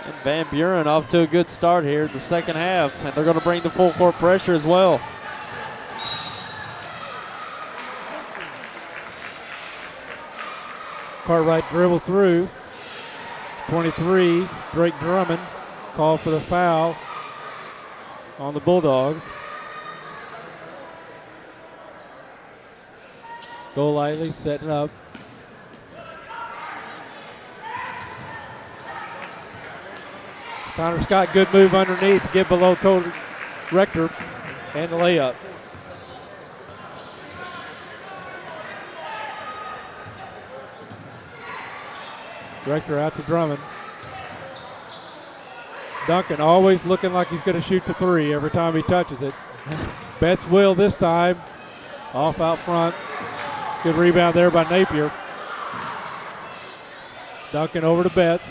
And Van Buren off to a good start here in the second half, and they're going to bring the full court pressure as well. Cartwright dribble through. 23, Drake Drummond called for the foul on the Bulldogs. Golightly setting up. Connor Scott, good move underneath to get below Cody Rector and the layup. Rector out to Drummond. Duncan always looking like he's going to shoot the three every time he touches it. Betts will this time. Off out front. Good rebound there by Napier. Duncan over to Betts.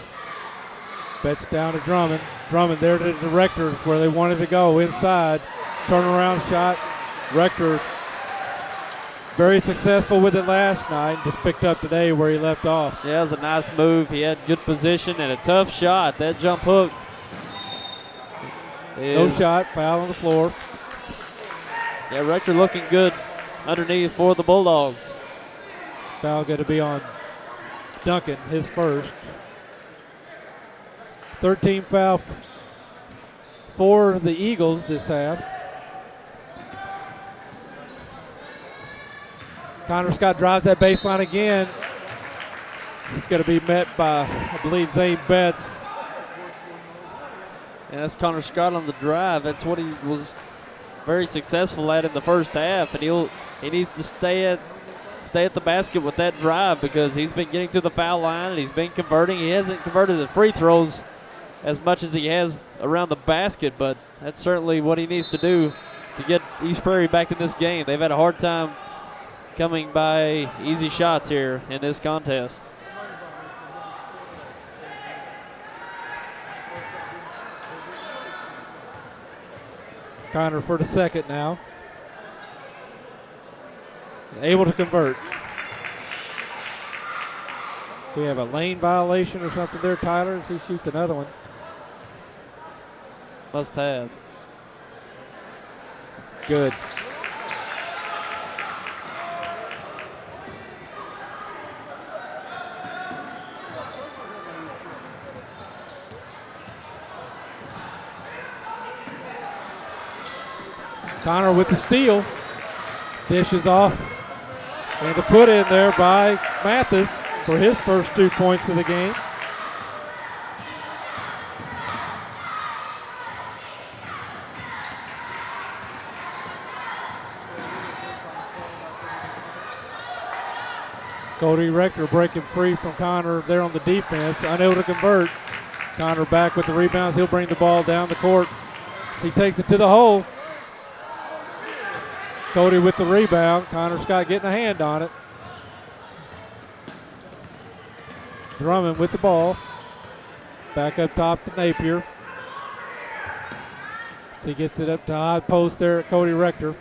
Betts down to Drummond. Drummond there to the Rector where they wanted to go inside. Turnaround shot. Rector very successful with it last night. Just picked up today where he left off. Yeah, it was a nice move. He had good position and a tough shot. That jump hook. No shot. Foul on the floor. Yeah, Rector looking good underneath for the Bulldogs. Foul going to be on Duncan, his first. 13 foul for the Eagles this half. Connor Scott drives that baseline again. It's going to be met by, I believe, Zane Betts. And that's Connor Scott on the drive. That's what he was very successful at in the first half, and he needs to stay at the basket with that drive because he's been getting to the foul line and he's been converting. He hasn't converted the free throws as much as he has around the basket, but that's certainly what he needs to do to get East Prairie back in this game. They've had a hard time coming by easy shots here in this contest. Connor for the second now. Able to convert. We have a lane violation or something there, Tyler, as he shoots another one. Must have. Good. Connor with the steal. Dishes off. And the put in there by Mathis for his first 2 points of the game. Cody Rector breaking free from Connor there on the defense, unable to convert. Connor back with the rebounds. He'll bring the ball down the court. He takes it to the hole. Cody with the rebound. Connor Scott getting a hand on it. Drummond with the ball. Back up top to Napier. So he gets it up to high post there at Cody Rector.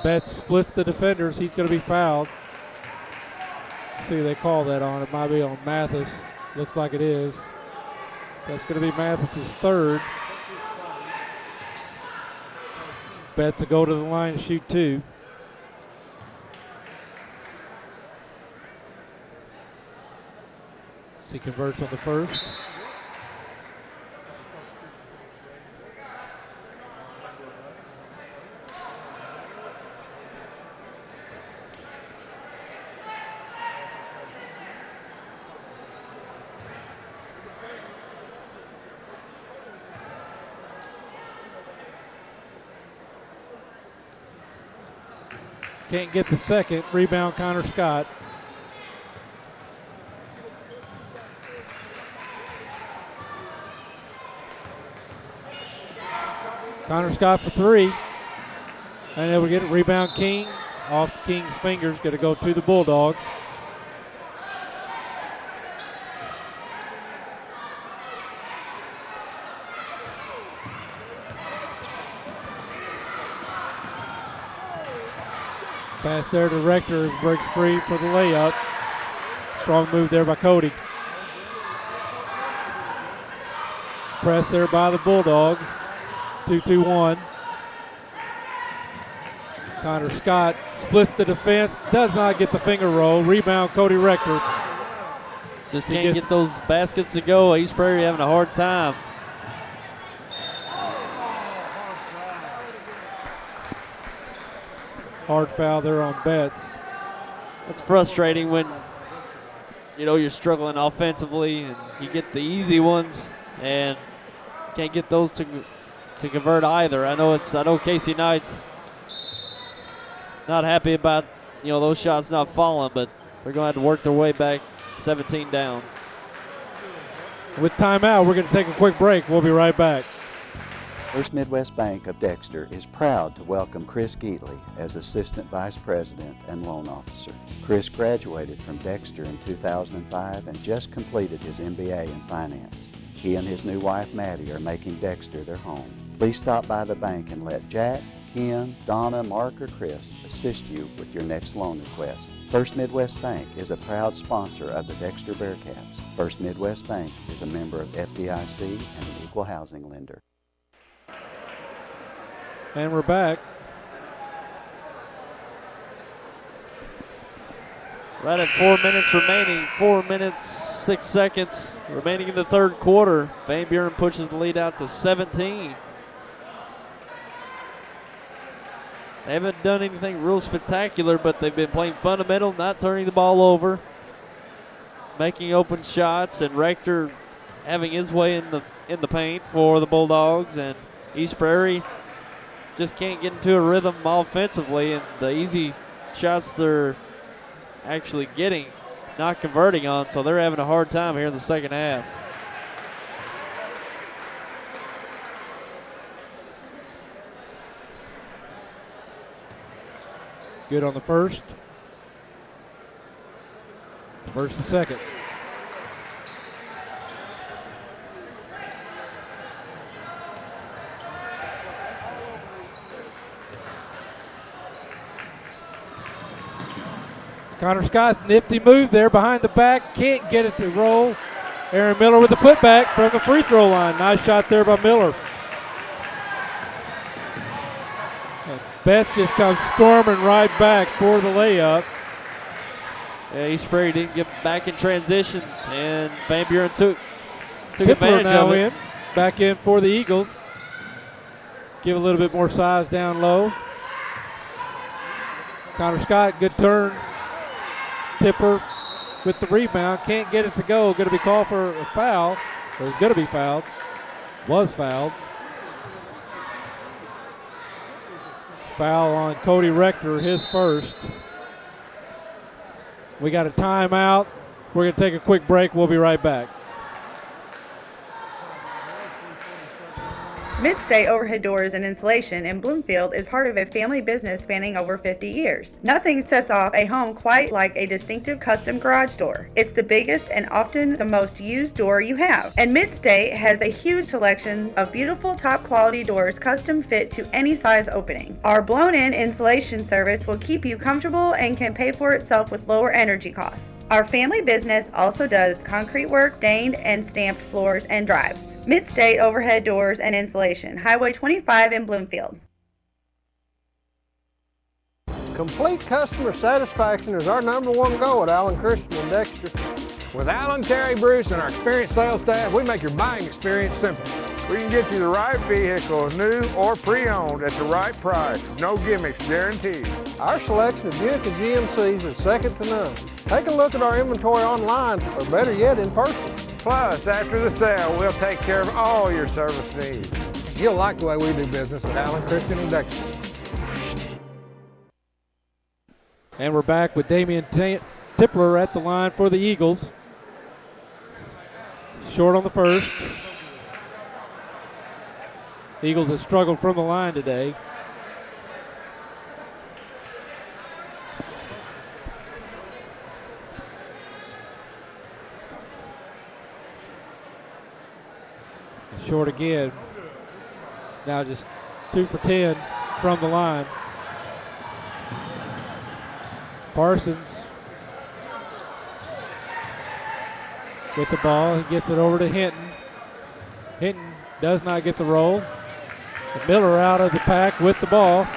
Betts splits the defenders. He's going to be fouled. Let's see, they call that on. It might be on Mathis. Looks like it is. That's going to be Mathis's third. Betts will go to the line and shoot two. So he converts on the first. Can't get the second. Rebound Connor Scott. Connor Scott for three. And able to get it. Rebound King. Off King's fingers. Going to go to the Bulldogs. Pass there to Rector. Breaks free for the layup. Strong move there by Cody. Press there by the Bulldogs. 2-2-1. Connor Scott splits the defense. Does not get the finger roll. Rebound Cody Rector. Just can't get those baskets to go. East Prairie having a hard time. Hard foul there on Betts. It's frustrating when you're struggling offensively and you get the easy ones and can't get those to convert either. I know Casey Knight's not happy about those shots not falling, but they're going to have to work their way back 17 down. With timeout, we're going to take a quick break. We'll be right back. First Midwest Bank of Dexter is proud to welcome Chris Geatley as Assistant Vice President and Loan Officer. Chris graduated from Dexter in 2005 and just completed his MBA in Finance. He and his new wife, Maddie, are making Dexter their home. Please stop by the bank and let Jack, Ken, Donna, Mark, or Chris assist you with your next loan request. First Midwest Bank is a proud sponsor of the Dexter Bearcats. First Midwest Bank is a member of FDIC and an equal housing lender. And we're back. Right at 4 minutes remaining. 4 minutes, 6 seconds remaining in the third quarter. Van Buren pushes the lead out to 17. They haven't done anything real spectacular, but they've been playing fundamental, not turning the ball over, making open shots, and Rector having his way in the paint for the Bulldogs. And East Prairie just can't get into a rhythm offensively, and the easy shots they're actually getting, not converting on, so they're having a hard time here in the second half. Good on the first. Versus the second. Connor Scott's nifty move there behind the back. Can't get it to roll. Aaron Miller with the putback from the free throw line. Nice shot there by Miller. And Betts just comes storming right back for the layup. Yeah, East Prairie didn't get back in transition, and Van Buren took Tippler advantage now of it. Back in for the Eagles. Give a little bit more size down low. Connor Scott, good turn. Tipper with the rebound. Can't get it to go. Going to be called for a foul. Or going to be fouled. Was fouled. Foul on Cody Rector, his first. We got a timeout. We're going to take a quick break. We'll be right back. Midstate Overhead Doors and Insulation in Bloomfield is part of a family business spanning over 50 years. Nothing sets off a home quite like a distinctive custom garage door. It's the biggest and often the most used door you have. And Midstate has a huge selection of beautiful top quality doors custom fit to any size opening. Our blown-in insulation service will keep you comfortable and can pay for itself with lower energy costs. Our family business also does concrete work, stained and stamped floors and drives. Midstate Overhead Doors and Insulation, Highway 25 in Bloomfield. Complete customer satisfaction is our #1 goal at Allen Christian and Dexter. With Alan, Terry, Bruce, and our experienced sales staff, we make your buying experience simple. We can get you the right vehicle, new or pre-owned, at the right price. No gimmicks, guaranteed. Our selection of Buick and GMCs is second to none. Take a look at our inventory online, or better yet, in person. Plus, after the sale, we'll take care of all your service needs. You'll like the way we do business at Allen Christian and Dexter. And we're back with Damian Tipler at the line for the Eagles. Short on the first. Eagles have struggled from the line today. Short again. Now just 2 for 10 from the line. Parsons with the ball. He gets it over to Hinton. Hinton does not get the roll. And Miller out of the pack with the ball.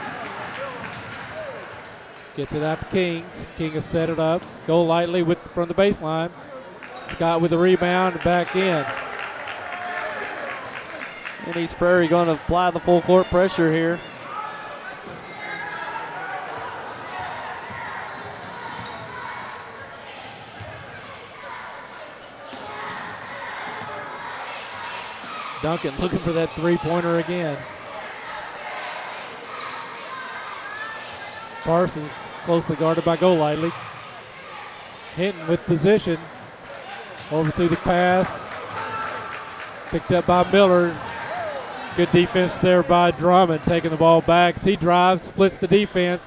Gets it out to Kings. King has set it up. Go lightly from the baseline. Scott with the rebound and back in. And East Prairie going to apply the full court pressure here. Duncan looking for that three-pointer again. Parsons closely guarded by Golightly. Hinton with position. Over through the pass. Picked up by Miller. Good defense there by Drummond, taking the ball back. As he drives, splits the defense.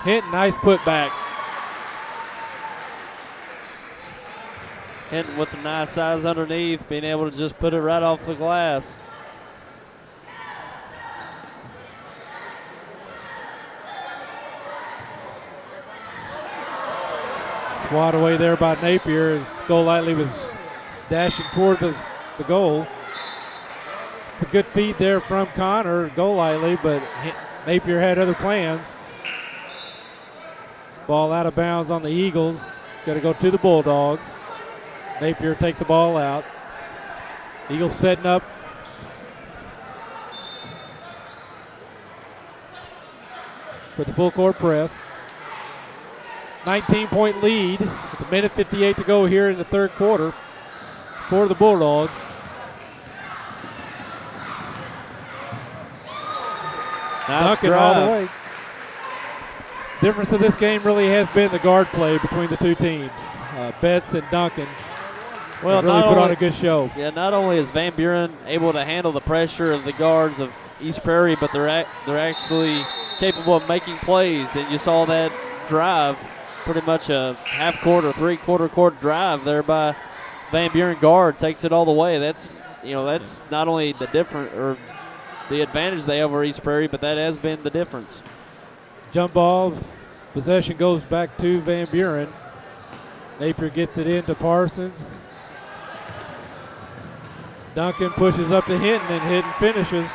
Hinton, nice putback. Hinton with the nice size underneath, being able to just put it right off the glass. Swat away there by Napier as Golightly was dashing toward the goal. It's a good feed there from Connor, Golightly, but Napier had other plans. Ball out of bounds on the Eagles. Got to go to the Bulldogs. Napier take the ball out. Eagles setting up. For the full court press. 19-point lead with a minute 58 to go here in the third quarter for the Bulldogs. Nice Duncan all the way. Difference of this game really has been the guard play between the two teams. Betts and Duncan really put on a good show. Yeah, not only is Van Buren able to handle the pressure of the guards of East Prairie, but they're actually capable of making plays. And you saw that drive, pretty much a half-court or three-quarter court drive there by Van Buren guard, takes it all the way. That's not only the advantage they have over East Prairie, but that has been the difference. Jump ball, possession goes back to Van Buren. Napier gets it into Parsons. Duncan pushes up to Hinton, and Hinton finishes.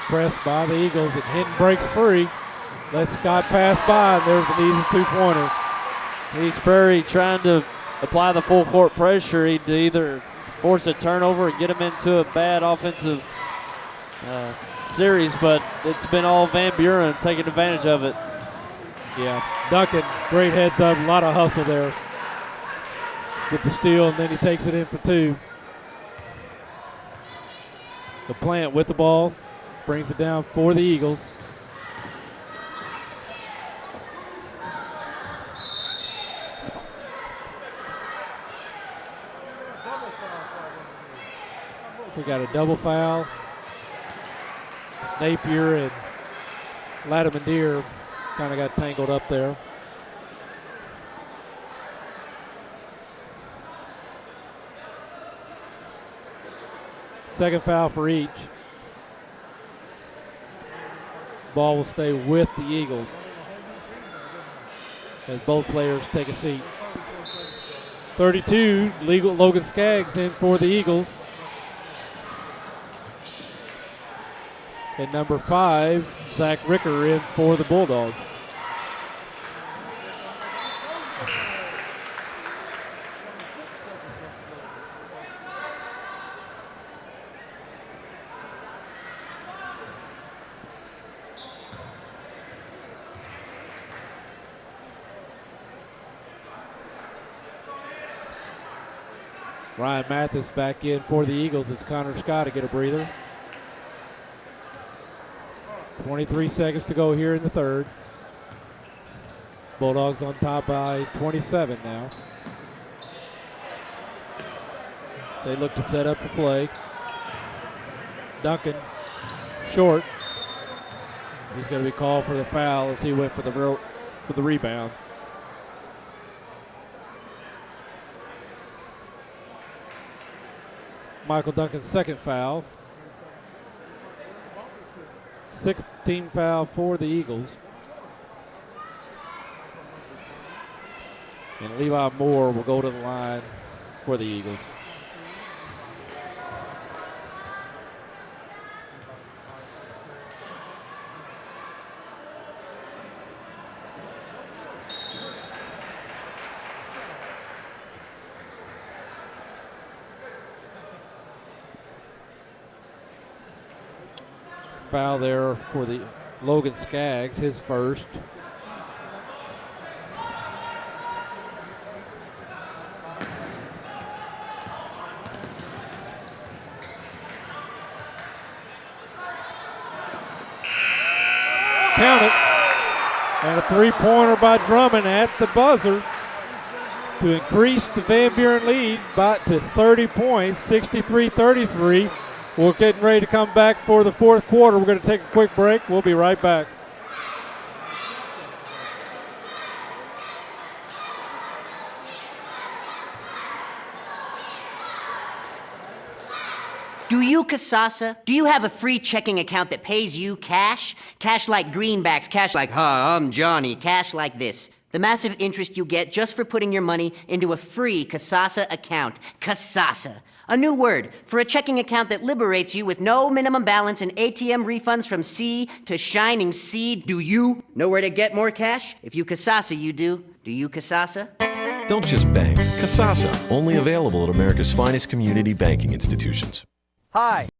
Pressed by the Eagles, and Hinton breaks free. Let Scott pass by, and there's an easy two-pointer. East Prairie trying to apply the full court pressure. He'd either force a turnover or get him into a bad offensive series, but it's been all Van Buren taking advantage of it. Yeah, Duncan, great heads up, a lot of hustle there with the steal, and then he takes it in for two. The Plant with the ball. Brings it down for the Eagles. We got a double foul. Napier and Latimer Deer kind of got tangled up there. Second foul for each. Ball will stay with the Eagles as both players take a seat. 32, Logan Skaggs in for the Eagles. And number 5, Zach Ricker in for the Bulldogs. Ryan Mathis back in for the Eagles as Connor Scott to get a breather. 23 seconds to go here in the third. Bulldogs on top by 27 now. They look to set up the play. Duncan, short. He's going to be called for the foul as he went for the rebound. Michael Duncan's second foul. 16th foul for the Eagles. And Levi Moore will go to the line for the Eagles. Foul there for the Logan Skaggs, his first. Count it. And a three-pointer by Drummond at the buzzer to increase the Van Buren lead to 30 points, 63-33. We're getting ready to come back for the fourth quarter. We're going to take a quick break. We'll be right back. Do you, Casasa? Do you have a free checking account that pays you cash? Cash like greenbacks, cash like, I'm Johnny, cash like this. The massive interest you get just for putting your money into a free Casasa account. Casasa. A new word for a checking account that liberates you with no minimum balance and ATM refunds from sea to shining sea. Do you know where to get more cash? If you Casasa, you do. Do you Casasa? Don't just bank. Casasa, only available at America's finest community banking institutions. Hi.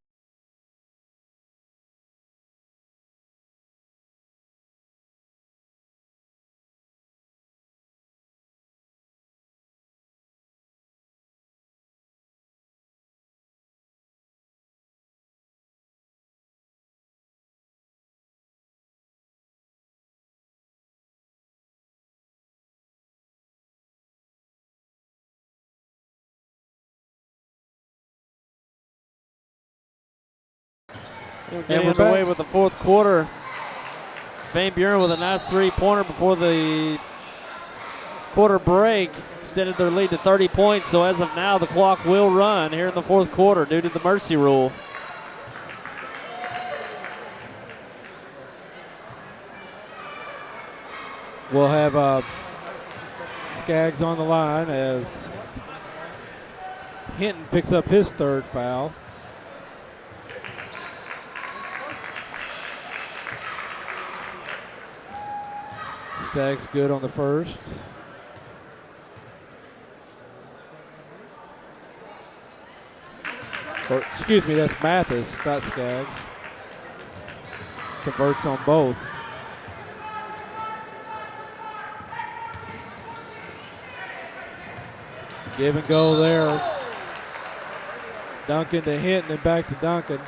And we're away with the fourth quarter. Van Buren with a nice three-pointer before the quarter break extended their lead to 30 points. So as of now, the clock will run here in the fourth quarter due to the mercy rule. We'll have Skaggs on the line as Hinton picks up his third foul. Skaggs good on the first. Or, excuse me, that's Mathis, not Skaggs. Converts on both. Give and go there. Duncan to Hinton and back to Duncan.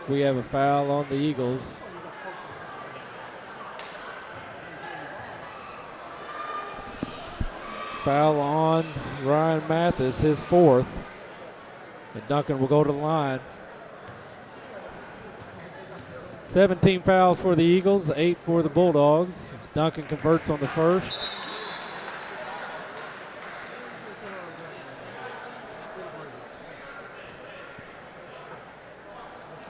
We have a foul on the Eagles. Foul on Ryan Mathis, his fourth. And Duncan will go to the line. 17 fouls for the Eagles, 8 for the Bulldogs. Duncan converts on the first.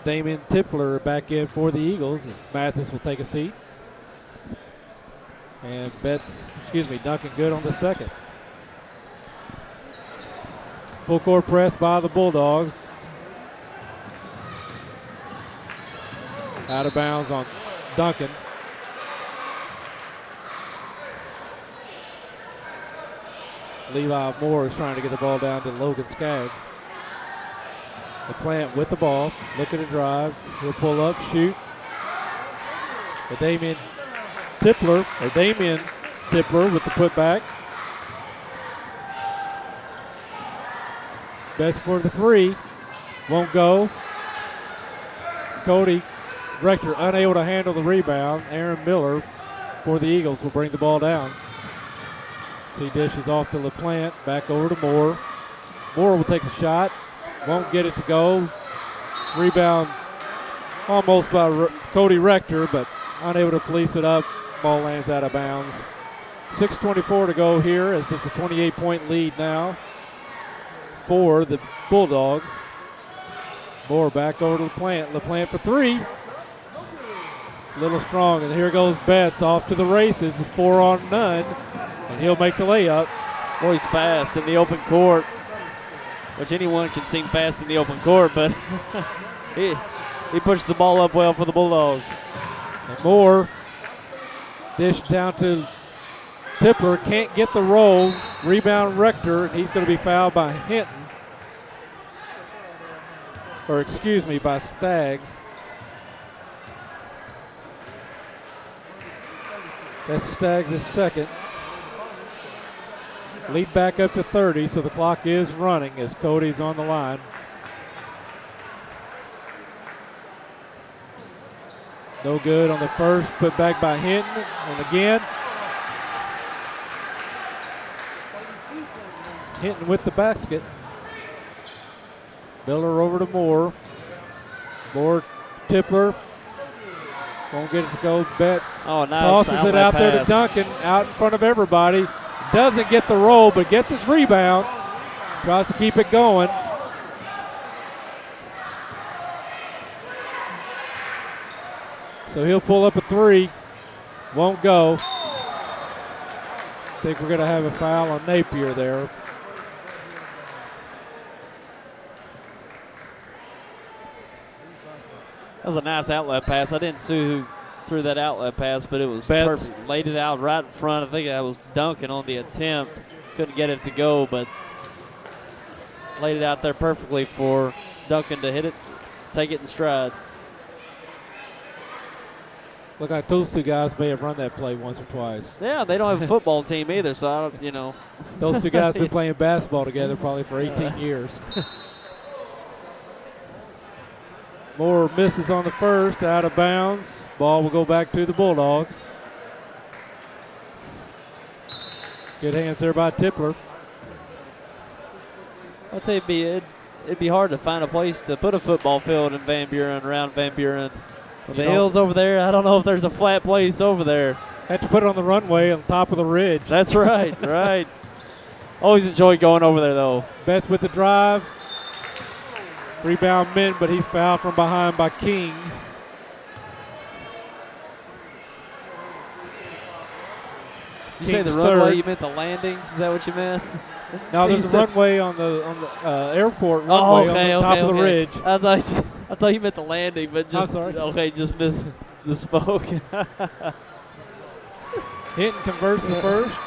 Damian Tipler back in for the Eagles. Mathis will take a seat. And Duncan good on the second. Full court press by the Bulldogs. Out of bounds on Duncan. Levi Moore is trying to get the ball down to Logan Skaggs. The Plant with the ball, looking to drive. He'll pull up, shoot. But Damian Tipler with the putback. Betts for the three. Won't go. Cody Rector unable to handle the rebound. Aaron Miller for the Eagles will bring the ball down. See dishes off to LaPlante. Back over to Moore. Moore will take the shot. Won't get it to go. Rebound almost by Cody Rector, but unable to police it up. Ball lands out of bounds. 6:24 to go here as it's a 28-point lead now for the Bulldogs. Moore back over to LaPlante. LaPlante for three. A little strong, and here goes Betts off to the races. 4 on none, and he'll make the layup. Boy, he's fast in the open court, which anyone can seem fast in the open court, but he pushed the ball up well for the Bulldogs. And Moore dish down to Tipler, can't get the roll. Rebound Rector, and he's going to be fouled by Hinton. Or excuse me, by Staggs. That's Staggs' second. Lead back up to 30, so the clock is running as Cody's on the line. No good on the first, put back by Hinton, and again. Hinton with the basket. Miller over to Moore. Moore, Tipler. Won't get it to go. Bet tosses it out there to Duncan, out in front of everybody. Doesn't get the roll, but gets his rebound. Tries to keep it going. So he'll pull up a three. Won't go. I think we're going to have a foul on Napier there. That was a nice outlet pass. I didn't see who threw that outlet pass, but it was Betts. perfect. Laid it out right in front. I think that was Duncan on the attempt. Couldn't get it to go, but laid it out there perfectly for Duncan to hit it, take it in stride. Look like those two guys may have run that play once or twice. Yeah, they don't have a football team either, so I don't, Those two guys been playing basketball together probably for 18 years. Moore misses on the first, out of bounds. Ball will go back to the Bulldogs. Good hands there by Tipler. I'll tell you, it'd be hard to find a place to put a football field in Van Buren, around Van Buren. With the hills over there, I don't know if there's a flat place over there. Had to put it on the runway on top of the ridge. That's right, right. Always enjoyed going over there, though. Betts with the drive. Rebound Min, but he's fouled from behind by King. You say the runway, you meant the landing? Is that what you meant? No, there's a runway on the airport runway on the top of the ridge. I thought you meant the landing, but just misspoke. Hinton converts the first.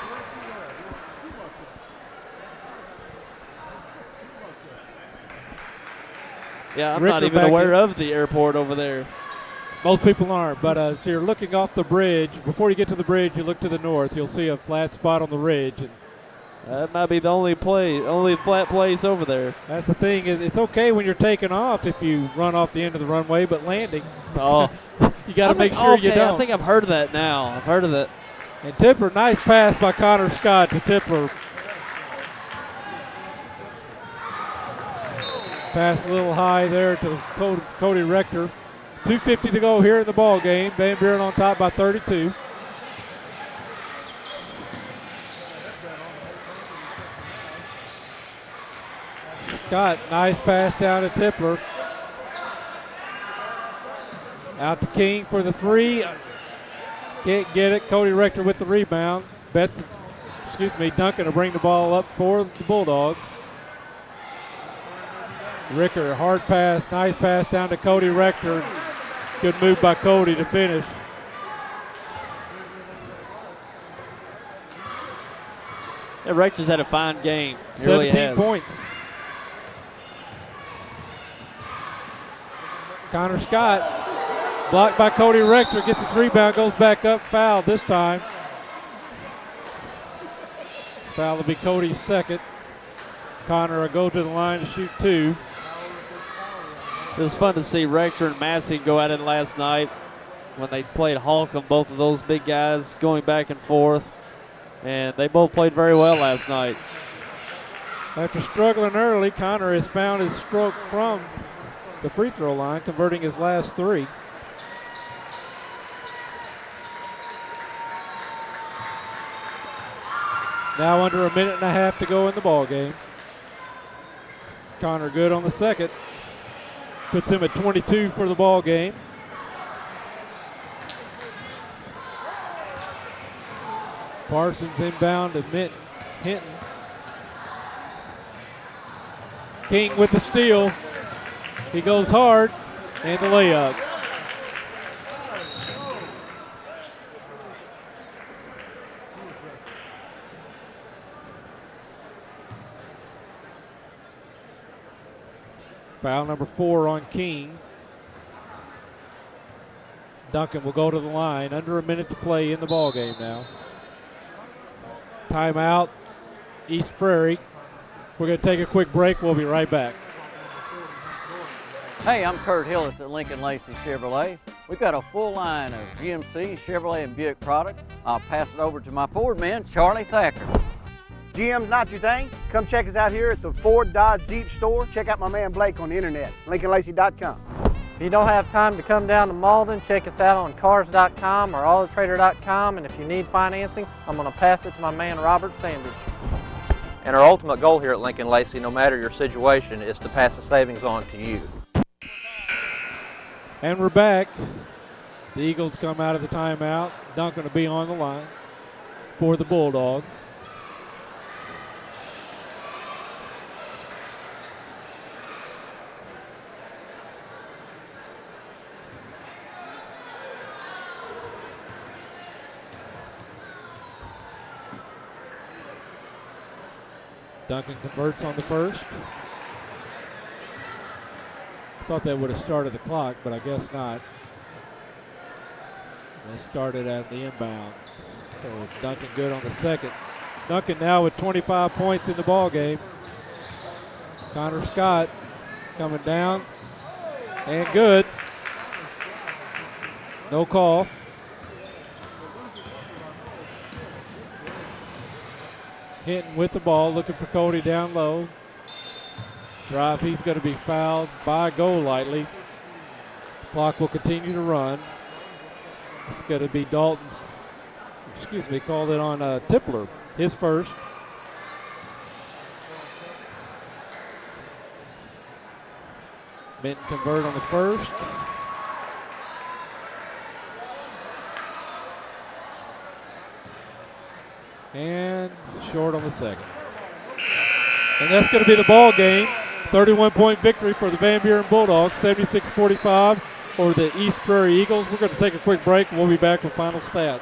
Yeah, I'm not even aware of the airport over there. Most people aren't, but as you're looking off the bridge, before you get to the bridge, you look to the north. You'll see a flat spot on the ridge. And that might be the only flat place over there. That's the thing, is it's okay when you're taking off if you run off the end of the runway, but landing, you got to make sure you don't. I think I've heard of that now. I've heard of that. And Tipler, nice pass by Connor Scott to Tipler. Pass a little high there to Cody Rector. 2:50 to go here in the ball game. Van Buren on top by 32. Scott, nice pass down to Tipler. Out to King for the three. Can't get it. Cody Rector with the rebound. Duncan will bring the ball up for the Bulldogs. Ricker, hard pass, nice pass down to Cody Rector. Good move by Cody to finish. Yeah, Rector's had a fine game. He 17 really has. points. Connor Scott, blocked by Cody Rector, gets his rebound, goes back up, foul this time. Foul will be Cody's second. Connor will go to the line to shoot 2. It was fun to see Rector and Massey go at it last night when they played Holcomb, both of those big guys going back and forth. And they both played very well last night. After struggling early, Connor has found his stroke from the free throw line, converting his last 3. Now under a minute and a half to go in the ball game. Connor good on the second. Puts him at 22 for the ball game. Parsons inbound to Hinton. King with the steal. He goes hard, and the layup. Foul number 4 on King. Duncan will go to the line. Under a minute to play in the ball game now. Timeout, East Prairie. We're going to take a quick break. We'll be right back. Hey, I'm Kurt Hillis at Lincoln Lacey Chevrolet. We've got a full line of GMC, Chevrolet, and Buick products. I'll pass it over to my Ford man, Charlie Thacker. GM's not your thing? Come check us out here at the Ford Dodge Jeep store. Check out my man Blake on the internet, LincolnLacey.com. If you don't have time to come down to Malden, check us out on Cars.com or AutoTrader.com. And if you need financing, I'm going to pass it to my man Robert Sandage. And our ultimate goal here at Lincoln Lacey, no matter your situation, is to pass the savings on to you. And we're back. The Eagles come out of the timeout. Duncan will be on the line for the Bulldogs. Duncan converts on the first. Thought that would have started the clock, but I guess not. They started at the inbound. So Duncan good on the second. Duncan now with 25 points in the ball game. Connor Scott coming down and good. No call. Hinton with the ball, looking for Cody down low. Drive, he's going to be fouled by Golightly. Clock will continue to run. It's going to be called it on Tipler, his first. Minton convert on the first. And short on the second. And that's going to be the ball game. 31-point victory for the Van Buren Bulldogs, 76-45 for the East Prairie Eagles. We're going to take a quick break and we'll be back with final stats.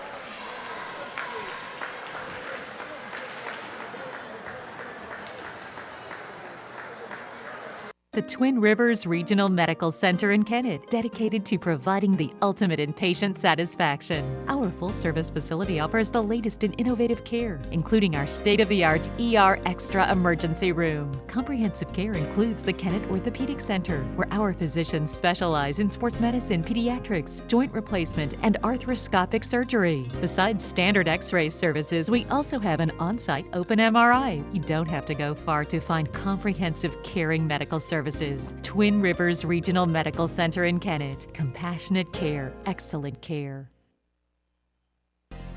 The Twin Rivers Regional Medical Center in Kennett, dedicated to providing the ultimate in patient satisfaction. Our full-service facility offers the latest in innovative care, including our state-of-the-art ER Extra emergency room. Comprehensive care includes the Kennett Orthopedic Center, where our physicians specialize in sports medicine, pediatrics, joint replacement, and arthroscopic surgery. Besides standard X-ray services, we also have an on-site open MRI. You don't have to go far to find comprehensive caring medical services. Twin Rivers Regional Medical Center in Kennett. Compassionate care, excellent care.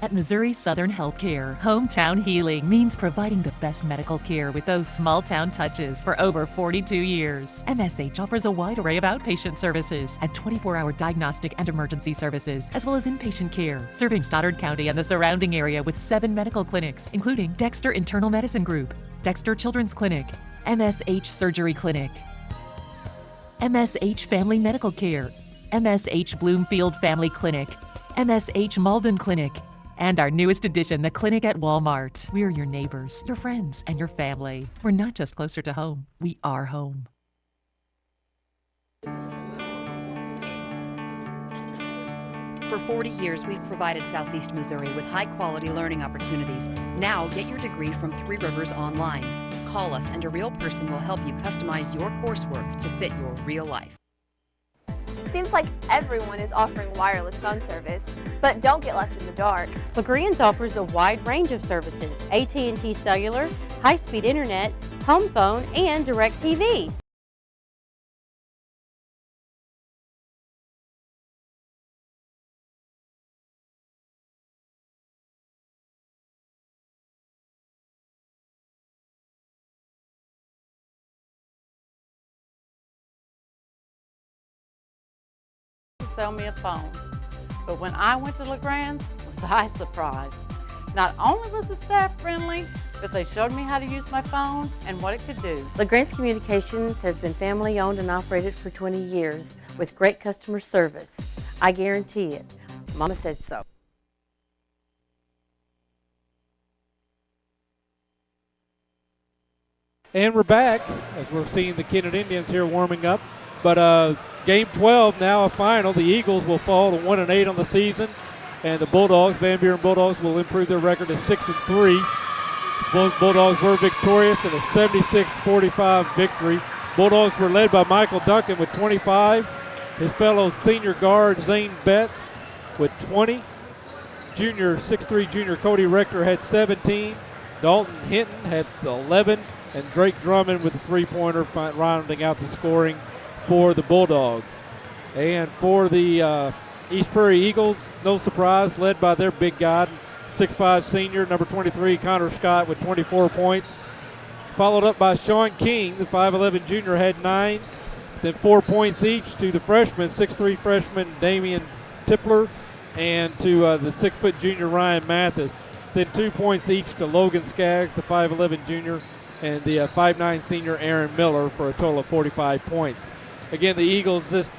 At Missouri Southern Healthcare, hometown healing means providing the best medical care with those small town touches for over 42 years. MSH offers a wide array of outpatient services and 24-hour diagnostic and emergency services, as well as inpatient care, serving Stoddard County and the surrounding area with 7 medical clinics, including Dexter Internal Medicine Group, Dexter Children's Clinic, MSH Surgery Clinic, MSH Family Medical Care, MSH Bloomfield Family Clinic, MSH Malden Clinic, and our newest addition, the Clinic at Walmart. We're your neighbors, your friends, and your family. We're not just closer to home, we are home. For 40 years, we've provided Southeast Missouri with high-quality learning opportunities. Now, get your degree from Three Rivers online. Call us and a real person will help you customize your coursework to fit your real life. Seems like everyone is offering wireless phone service, but don't get left in the dark. LaGrange offers a wide range of services: AT&T Cellular, high-speed internet, home phone, and DirecTV. Sell me a phone. But when I went to LaGrange, was I surprised. Not only was the staff friendly, but they showed me how to use my phone and what it could do. LaGrange Communications has been family owned and operated for 20 years with great customer service. I guarantee it. Mama said so. And we're back as we're seeing the Kennett Indians here warming up. But game 12 now a final. The Eagles will fall to 1-8 on the season, and the Bulldogs, Van Buren Bulldogs, will improve their record to 6-3. Both Bulldogs were victorious in a 76-45 victory. Bulldogs were led by Michael Duncan with 25. His fellow senior guard Zane Betts with 20. 6'3" junior Cody Rector had 17. Dalton Hinton had 11. And Drake Drummond with the three-pointer rounding out the scoring for the Bulldogs. And for the East Prairie Eagles, no surprise, led by their big guy, 6'5" senior, number 23, Connor Scott with 24 points. Followed up by Sean King, the 5'11" junior, had 9. Then 4 points each to the freshman, 6'3" freshman Damian Tipler, and to the 6' junior Ryan Mathis. Then 2 points each to Logan Skaggs, the 5'11" junior, and the 5'9" senior Aaron Miller for a total of 45 points. Again, the Eagles, just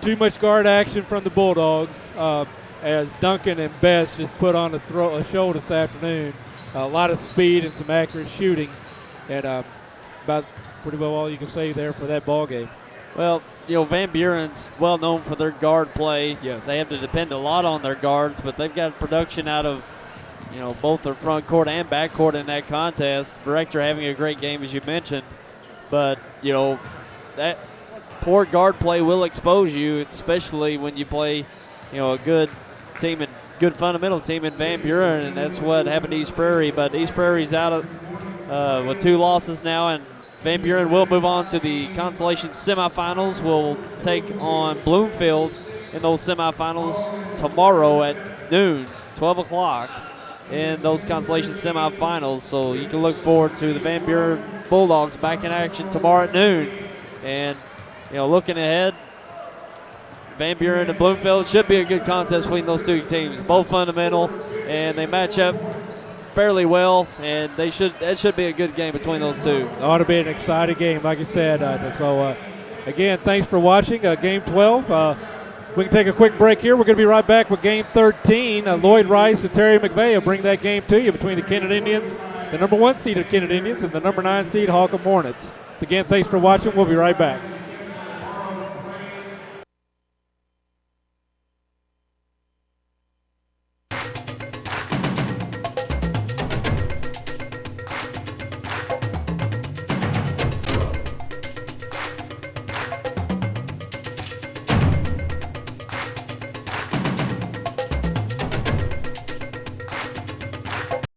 too much guard action from the Bulldogs as Duncan and Best just put on a show this afternoon. A lot of speed and some accurate shooting, and about pretty well all you can say there for that ball game. Well, you know, Van Buren's well known for their guard play. Yes. They have to depend a lot on their guards, but they've got production out of, you know, both their front court and back court in that contest. Rector having a great game, as you mentioned. But, you know, that poor guard play will expose you, especially when you play, you know, a good team and good fundamental team in Van Buren, and that's what happened to East Prairie. But East Prairie's out of, with 2 losses now, and Van Buren will move on to the consolation semifinals. We'll take on Bloomfield in those semifinals tomorrow at noon, 12 o'clock. In those consolation semifinals, so you can look forward to the Van Buren Bulldogs back in action tomorrow at noon. And, you know, looking ahead, Van Buren and Bloomfield should be a good contest between those two teams. Both fundamental, and they match up fairly well, and that should be a good game between those two. Ought to be an exciting game, like you said. Again, thanks for watching Game 12. We can take a quick break here. We're going to be right back with Game 13. Lloyd Rice and Terry McVeigh will bring that game to you between the Kennett Indians, the number 1 seed of Kennett Indians, and the number 9 seed Holcomb Hornets. Again, thanks for watching. We'll be right back.